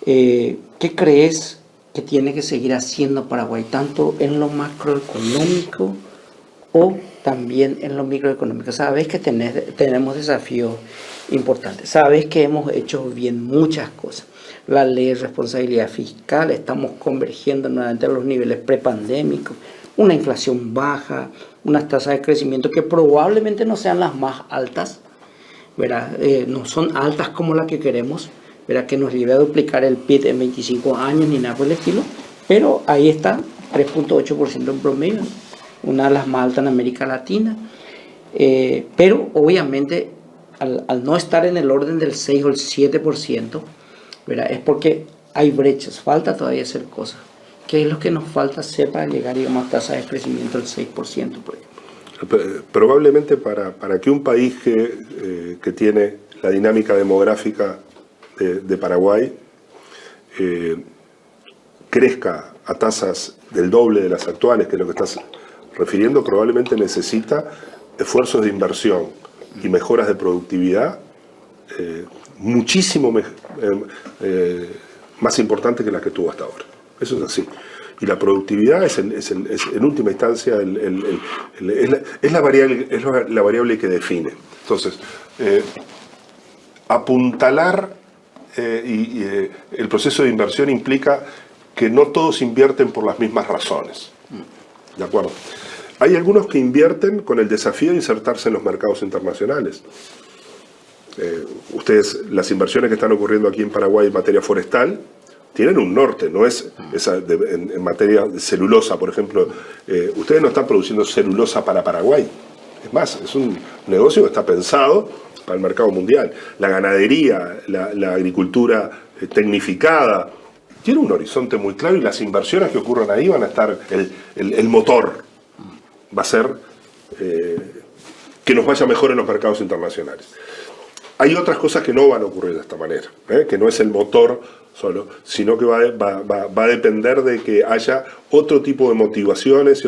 ¿qué crees que tiene que seguir haciendo Paraguay, tanto en lo macroeconómico o también en lo microeconómico? Sabes que tenemos desafíos importantes, sabes que hemos hecho bien muchas cosas. La ley de responsabilidad fiscal, estamos convergiendo nuevamente a los niveles prepandémicos, una inflación baja, unas tasas de crecimiento que probablemente no sean las más altas, ¿verdad? No son altas como las que queremos, ¿verdad? Que nos lleve a duplicar el PIB en 25 años ni nada por el estilo, pero ahí está, 3.8% en promedio, una de las más altas en América Latina, pero obviamente al no estar en el orden del 6 o el 7%, ¿verdad? Es porque hay brechas, falta todavía hacer cosas. ¿Qué es lo que nos falta hacer para llegar, digamos, a tasas de crecimiento del 6%, por ejemplo? Probablemente para que un país que tiene la dinámica demográfica de Paraguay crezca a tasas del doble de las actuales, que es lo que estás refiriendo, probablemente necesita esfuerzos de inversión y mejoras de productividad muchísimo más importantes que las que tuvo hasta ahora. Eso es así. Y la productividad es en última instancia es la variable que define. Entonces, apuntalar el proceso de inversión implica que no todos invierten por las mismas razones. ¿De acuerdo? Hay algunos que invierten con el desafío de insertarse en los mercados internacionales. Ustedes, las inversiones que están ocurriendo aquí en Paraguay en materia forestal, tienen un norte, no es en materia de celulosa, por ejemplo. Ustedes no están produciendo celulosa para Paraguay. Es más, es un negocio que está pensado para el mercado mundial. La ganadería, la agricultura tecnificada, tiene un horizonte muy claro y las inversiones que ocurran ahí van a estar, el motor va a ser que nos vaya mejor en los mercados internacionales. Hay otras cosas que no van a ocurrir de esta manera, que no es el motor solo, sino que va a depender de que haya otro tipo de motivaciones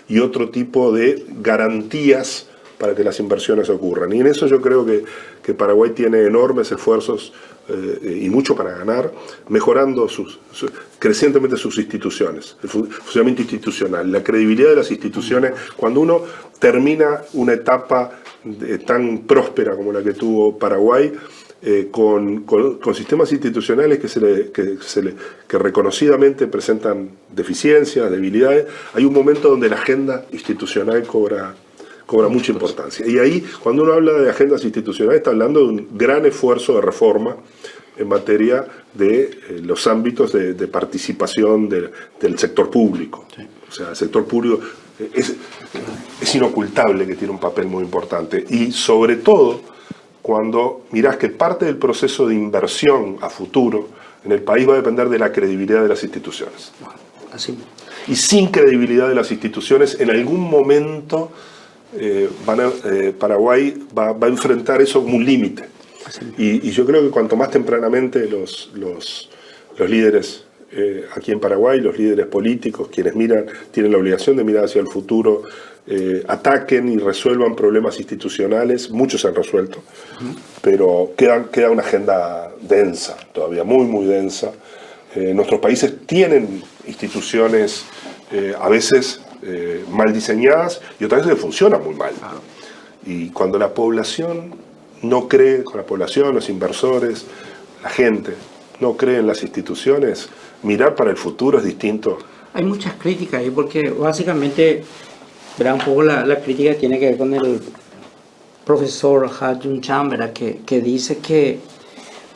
y otro tipo de garantías para que las inversiones ocurran. Y en eso yo creo que Paraguay tiene enormes esfuerzos y mucho para ganar, mejorando crecientemente sus instituciones, el funcionamiento institucional, la credibilidad de las instituciones. Cuando uno termina una etapa tan próspera como la que tuvo Paraguay, con sistemas institucionales que reconocidamente presentan deficiencias, debilidades, hay un momento donde la agenda institucional cobra mucha importancia. Y ahí, cuando uno habla de agendas institucionales, está hablando de un gran esfuerzo de reforma en materia de los ámbitos de participación del sector público. Sí. O sea, el sector público es inocultable que tiene un papel muy importante. Y sobre todo, cuando mirás que parte del proceso de inversión a futuro en el país va a depender de la credibilidad de las instituciones. Así. Y sin credibilidad de las instituciones, en algún momento Paraguay va a enfrentar eso como un límite. Y yo creo que cuanto más tempranamente los líderes aquí en Paraguay, los líderes políticos, quienes tienen la obligación de mirar hacia el futuro, ataquen y resuelvan problemas institucionales, muchos se han resuelto, pero queda una agenda densa, todavía muy, muy densa. Nuestros países tienen instituciones a veces mal diseñadas y otras veces funcionan muy mal. Y cuando la población no cree, con la población, los inversores, la gente no cree en las instituciones, mirar para el futuro es distinto. Hay muchas críticas ahí porque básicamente, verá, un poco la crítica tiene que ver con el profesor Ha-Joon Chang, ¿verdad? Que dice que,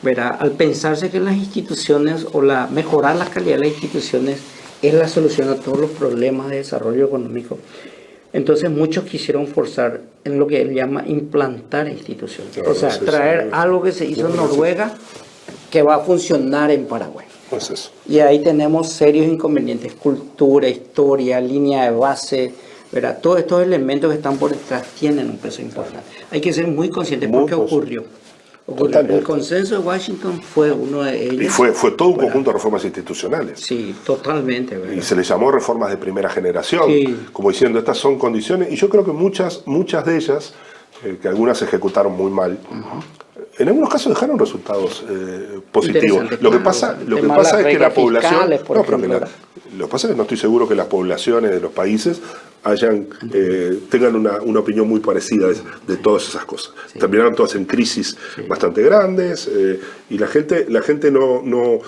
verá, al pensarse que las instituciones o mejorar la calidad de las instituciones es la solución a todos los problemas de desarrollo económico, Entonces muchos quisieron forzar en lo que él llama implantar instituciones. Claro, O sea, traer algo que se hizo en Noruega que va a funcionar en Paraguay. No es eso. Y ahí tenemos serios inconvenientes, cultura, historia, línea de base, ¿verdad? Todos estos elementos que están por detrás tienen un peso importante. Hay que ser muy conscientes porque ocurrió. El consenso de Washington fue uno de ellos. Y fue todo un conjunto de reformas institucionales. Sí, totalmente. ¿Verdad? Y se les llamó reformas de primera generación, como diciendo, estas son condiciones, y yo creo que muchas de ellas, que algunas se ejecutaron muy mal, en algunos casos dejaron resultados positivos. Lo que pasa es que la población... Lo que pasa es que no estoy seguro que las poblaciones de los países tengan una opinión muy parecida de todas esas cosas. Sí. Terminaron todas en crisis bastante grandes y la gente no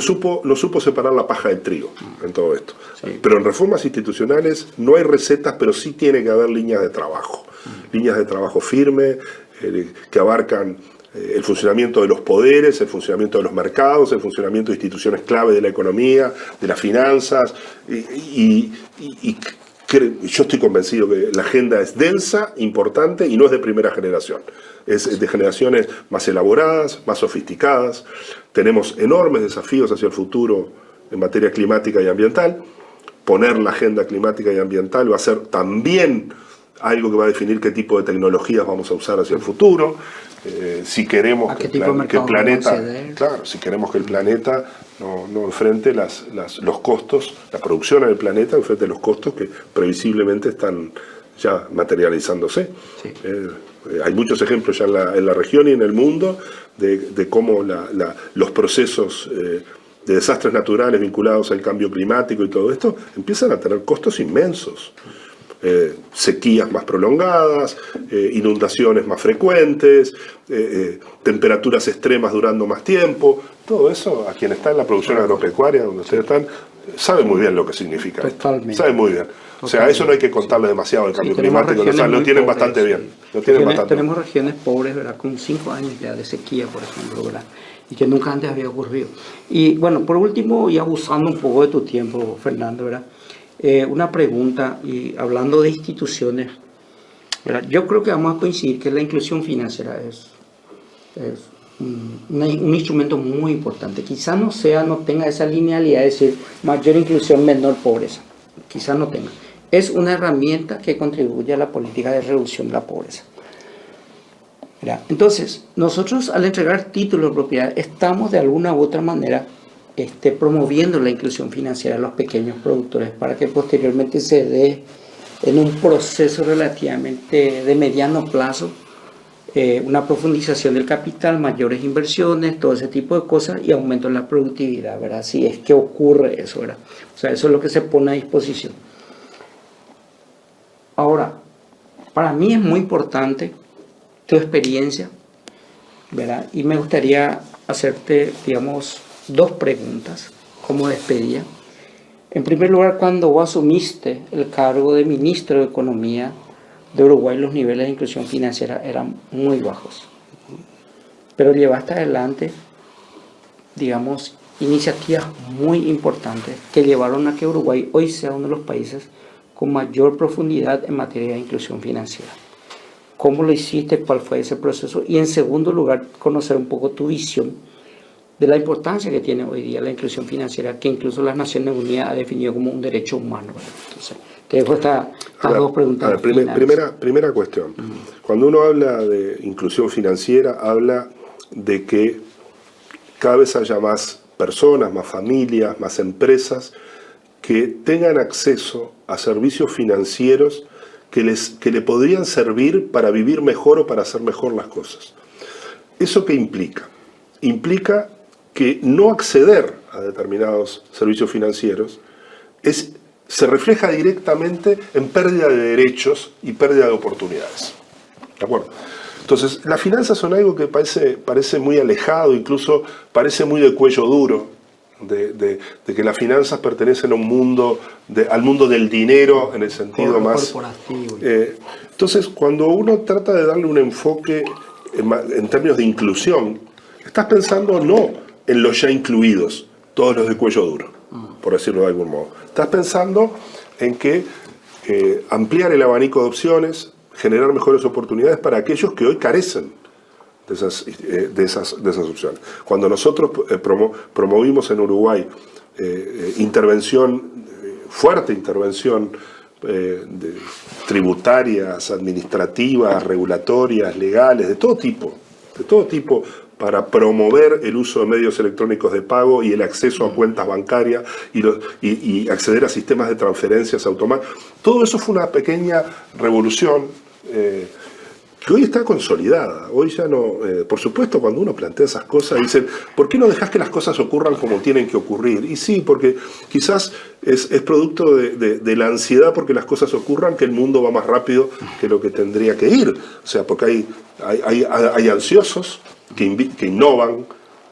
supo separar la paja del trigo en todo esto. Sí. Pero en reformas institucionales no hay recetas, pero sí tiene que haber líneas de trabajo. Líneas de trabajo firmes que abarcan el funcionamiento de los poderes, el funcionamiento de los mercados, el funcionamiento de instituciones clave de la economía, de las finanzas, y yo estoy convencido que la agenda es densa, importante y no es de primera generación. Es de generaciones más elaboradas, más sofisticadas. Tenemos enormes desafíos hacia el futuro en materia climática y ambiental. Poner la agenda climática y ambiental va a ser también algo que va a definir qué tipo de tecnologías vamos a usar hacia el futuro. Si queremos que el planeta, si queremos que el planeta no enfrente los costos, la producción en el planeta enfrente los costos que previsiblemente están ya materializándose. Sí. Hay muchos ejemplos ya en la región y en el mundo de cómo los procesos de desastres naturales vinculados al cambio climático y todo esto empiezan a tener costos inmensos. Sequías más prolongadas, inundaciones más frecuentes, temperaturas extremas durando más tiempo. Todo eso, a quien está en la producción agropecuaria, donde ustedes están, sabe muy bien lo que significa. Totalmente. Sabe muy bien. Totalmente. O sea, a eso no hay que contarle demasiado el cambio climático, lo tienen bastante bien. Tenemos regiones pobres, ¿verdad? Con 5 años ya de sequía, por ejemplo, ¿verdad? Y que nunca antes había ocurrido. Y bueno, por último, y abusando un poco de tu tiempo, Fernando, ¿verdad? Una pregunta, y hablando de instituciones, ¿verdad? Yo creo que vamos a coincidir que la inclusión financiera es un instrumento muy importante. Quizás no tenga esa linealidad de decir mayor inclusión, menor pobreza. Quizás no tenga. Es una herramienta que contribuye a la política de reducción de la pobreza. ¿Verdad? Entonces, nosotros al entregar títulos de propiedad estamos de alguna u otra manera promoviendo la inclusión financiera a los pequeños productores para que posteriormente se dé en un proceso relativamente de mediano plazo una profundización del capital, mayores inversiones, todo ese tipo de cosas y aumento en la productividad, ¿verdad? Si es que ocurre eso, ¿verdad? O sea, eso es lo que se pone a disposición. Ahora, para mí es muy importante tu experiencia, ¿verdad? Y me gustaría hacerte, digamos, 2 preguntas como despedida. En primer lugar, cuando vos asumiste el cargo de ministro de Economía de Uruguay, los niveles de inclusión financiera eran muy bajos. Pero llevaste adelante, digamos, iniciativas muy importantes que llevaron a que Uruguay hoy sea uno de los países con mayor profundidad en materia de inclusión financiera. ¿Cómo lo hiciste? ¿Cuál fue ese proceso? Y en segundo lugar, conocer un poco tu visión de la importancia que tiene hoy día la inclusión financiera, que incluso las Naciones Unidas ha definido como un derecho humano. Entonces, te dejo estas 2 preguntas. Primera cuestión. Cuando uno habla de inclusión financiera, habla de que cada vez haya más personas, más familias, más empresas que tengan acceso a servicios financieros que le podrían servir para vivir mejor o para hacer mejor las cosas. ¿Eso qué implica? Implica que no acceder a determinados servicios financieros se refleja directamente en pérdida de derechos y pérdida de oportunidades. ¿De acuerdo? Entonces, las finanzas son algo que parece muy alejado, incluso parece muy de cuello duro, de que las finanzas pertenecen a un mundo, al mundo del dinero en el sentido más corporativo. Entonces, cuando uno trata de darle un enfoque en términos de inclusión, estás pensando no en los ya incluidos, todos los de cuello duro, por decirlo de algún modo. Estás pensando en que ampliar el abanico de opciones, generar mejores oportunidades para aquellos que hoy carecen de esas opciones. Cuando nosotros promovimos en Uruguay fuerte intervención tributarias, administrativas, regulatorias, legales, de todo tipo, para promover el uso de medios electrónicos de pago y el acceso a cuentas bancarias y acceder a sistemas de transferencias automáticas. Todo eso fue una pequeña revolución que hoy está consolidada. Hoy ya no... por supuesto, cuando uno plantea esas cosas, dicen, ¿por qué no dejas que las cosas ocurran como tienen que ocurrir? Y sí, porque quizás es producto de la ansiedad porque las cosas ocurran, que el mundo va más rápido que lo que tendría que ir. O sea, porque hay ansiosos que innovan,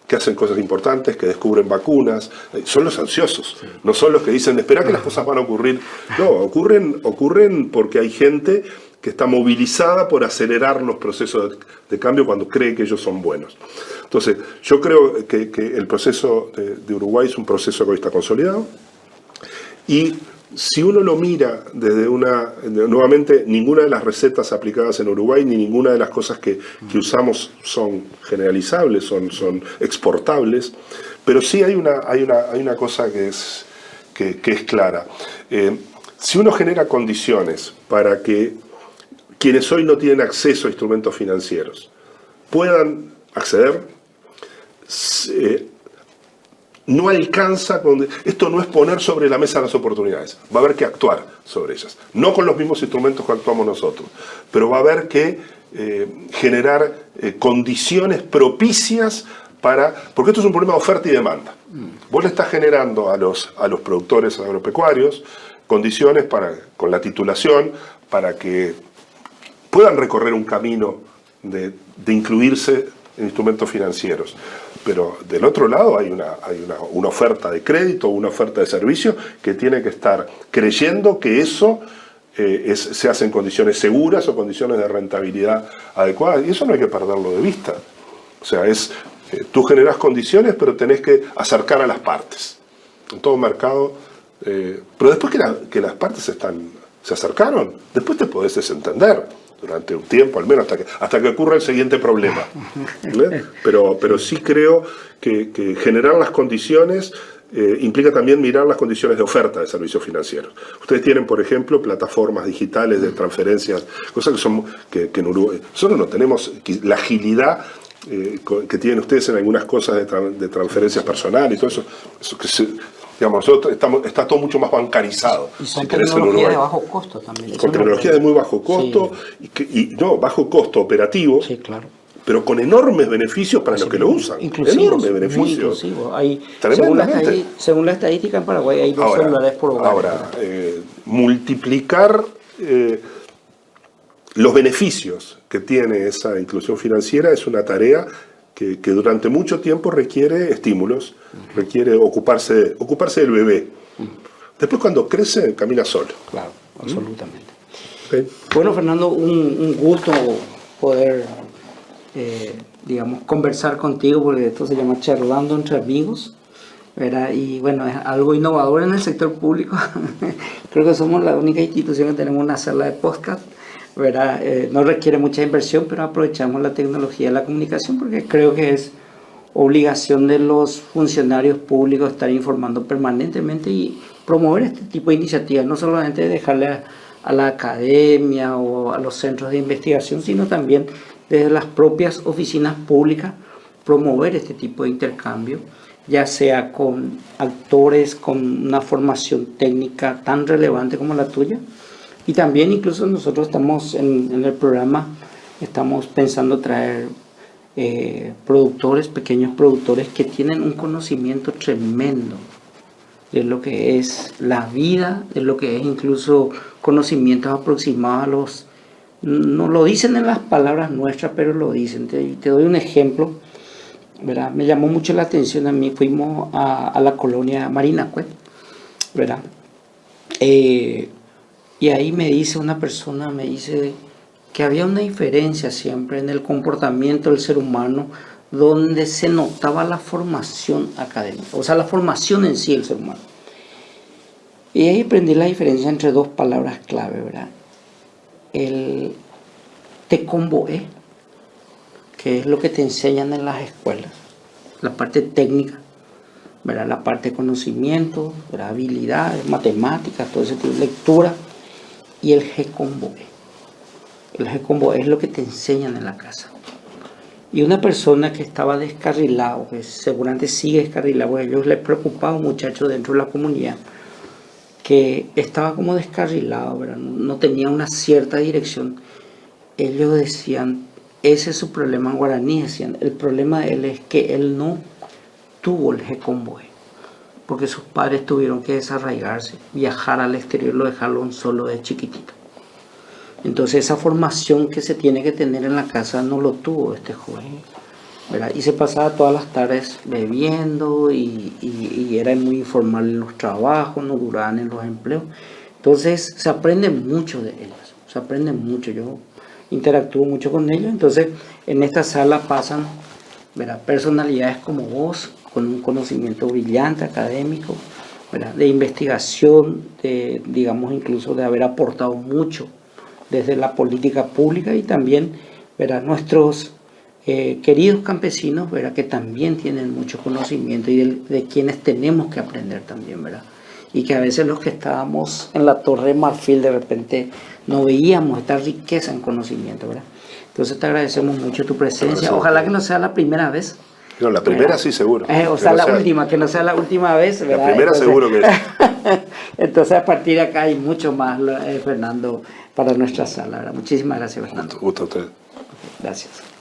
que hacen cosas importantes, que descubren vacunas. Son los ansiosos, no son los que dicen, espera que las cosas van a ocurrir. No, ocurren porque hay gente que está movilizada por acelerar los procesos de cambio cuando cree que ellos son buenos. Entonces, yo creo que el proceso de Uruguay es un proceso que hoy está consolidado, y si uno lo mira desde nuevamente, ninguna de las recetas aplicadas en Uruguay, ni ninguna de las cosas que usamos son generalizables, son exportables, pero sí hay una cosa que es clara. Si uno genera condiciones para que quienes hoy no tienen acceso a instrumentos financieros puedan acceder, no alcanza esto no es poner sobre la mesa las oportunidades, va a haber que actuar sobre ellas, no con los mismos instrumentos que actuamos nosotros, pero va a haber que generar condiciones propicias porque esto es un problema de oferta y demanda. Vos le estás generando a los productores agropecuarios condiciones con la titulación para que puedan recorrer un camino de incluirse en instrumentos financieros. Pero del otro lado hay una oferta de crédito, una oferta de servicio que tiene que estar creyendo que eso se hace en condiciones seguras o condiciones de rentabilidad adecuadas. Y eso no hay que perderlo de vista. O sea, tú generas condiciones, pero tenés que acercar a las partes. En todo mercado. Pero después que las partes se acercaron, después te podés desentender. Durante un tiempo, al menos, hasta que ocurra el siguiente problema. Pero sí creo que generar las condiciones implica también mirar las condiciones de oferta de servicios financieros. Ustedes tienen, por ejemplo, plataformas digitales de transferencias, cosas que en Uruguay. Nosotros no tenemos la agilidad que tienen ustedes en algunas cosas de transferencias personales y todo eso digamos, nosotros está todo mucho más bancarizado. Y son tecnologías de bajo costo también. Con tecnologías de muy bajo costo, sí. Bajo costo operativo, sí, claro, pero con enormes beneficios para los que lo usan. Enormes beneficios. Según la estadística en Paraguay hay 2 celulares por hogar. Ahora, multiplicar los beneficios que tiene esa inclusión financiera es una tarea que durante mucho tiempo requiere estímulos, requiere ocuparse del bebé. Después cuando crece, camina solo. Claro, absolutamente. Okay. Bueno, Fernando, un gusto poder, conversar contigo, porque esto se llama Charlando entre amigos, ¿verdad? Y bueno, es algo innovador en el sector público. Creo que somos la única institución que tenemos una sala de podcast, ¿verdad? No requiere mucha inversión, pero aprovechamos la tecnología de la comunicación porque creo que es obligación de los funcionarios públicos estar informando permanentemente y promover este tipo de iniciativas, no solamente dejarle a la academia o a los centros de investigación, sino también desde las propias oficinas públicas promover este tipo de intercambio, ya sea con actores con una formación técnica tan relevante como la tuya. Y también incluso nosotros estamos en el programa, estamos pensando traer pequeños productores que tienen un conocimiento tremendo de lo que es la vida, de lo que es incluso conocimientos aproximados no lo dicen en las palabras nuestras, pero lo dicen. Te doy un ejemplo, ¿verdad? Me llamó mucho la atención a mí, fuimos a la colonia Marinacue, ¿verdad? Y ahí me dice una persona, me dice que había una diferencia siempre en el comportamiento del ser humano donde se notaba la formación académica, o sea, la formación en sí del ser humano. Y ahí aprendí la diferencia entre dos palabras clave, ¿verdad? El Tecomboe, que es lo que te enseñan en las escuelas, la parte técnica, ¿verdad? La parte de conocimiento, ¿verdad? Habilidades, matemáticas, todo ese tipo de lectura, y el Gecomboe. El Gecomboe es lo que te enseñan en la casa. Y una persona que estaba descarrilado, que seguramente sigue descarrilado, porque a ellos les preocupaba un muchacho dentro de la comunidad, que estaba como descarrilado, ¿verdad? No tenía una cierta dirección. Ellos decían, ese es su problema en guaraní, decían, el problema de él es que él no tuvo el Gecomboe, porque sus padres tuvieron que desarraigarse, viajar al exterior, lo dejaron solo de chiquitito. Entonces esa formación que se tiene que tener en la casa no lo tuvo este joven, ¿verdad? Y se pasaba todas las tardes bebiendo y era muy informal en los trabajos, no duraban en los empleos. Entonces se aprende mucho de ellos, se aprende mucho. Yo interactúo mucho con ellos, entonces en esta sala pasan, ¿verdad? Personalidades como vos, con un conocimiento brillante académico, ¿verdad? De investigación, de, digamos, incluso de haber aportado mucho desde la política pública, y también, ¿verdad? Nuestros queridos campesinos, ¿verdad? Que también tienen mucho conocimiento y de quienes tenemos que aprender también, ¿verdad? Y que a veces los que estábamos en la Torre de Marfil de repente no veíamos esta riqueza en conocimiento, ¿verdad? Entonces te agradecemos mucho tu presencia. Ojalá que no sea la primera vez. No, la primera sí, seguro. O sea, la última, que no sea la última vez, ¿verdad? La primera entonces, seguro que es. Entonces, a partir de acá hay mucho más, Fernando, para nuestra sala, ¿verdad? Muchísimas gracias, Fernando. Gusto a usted. Gracias.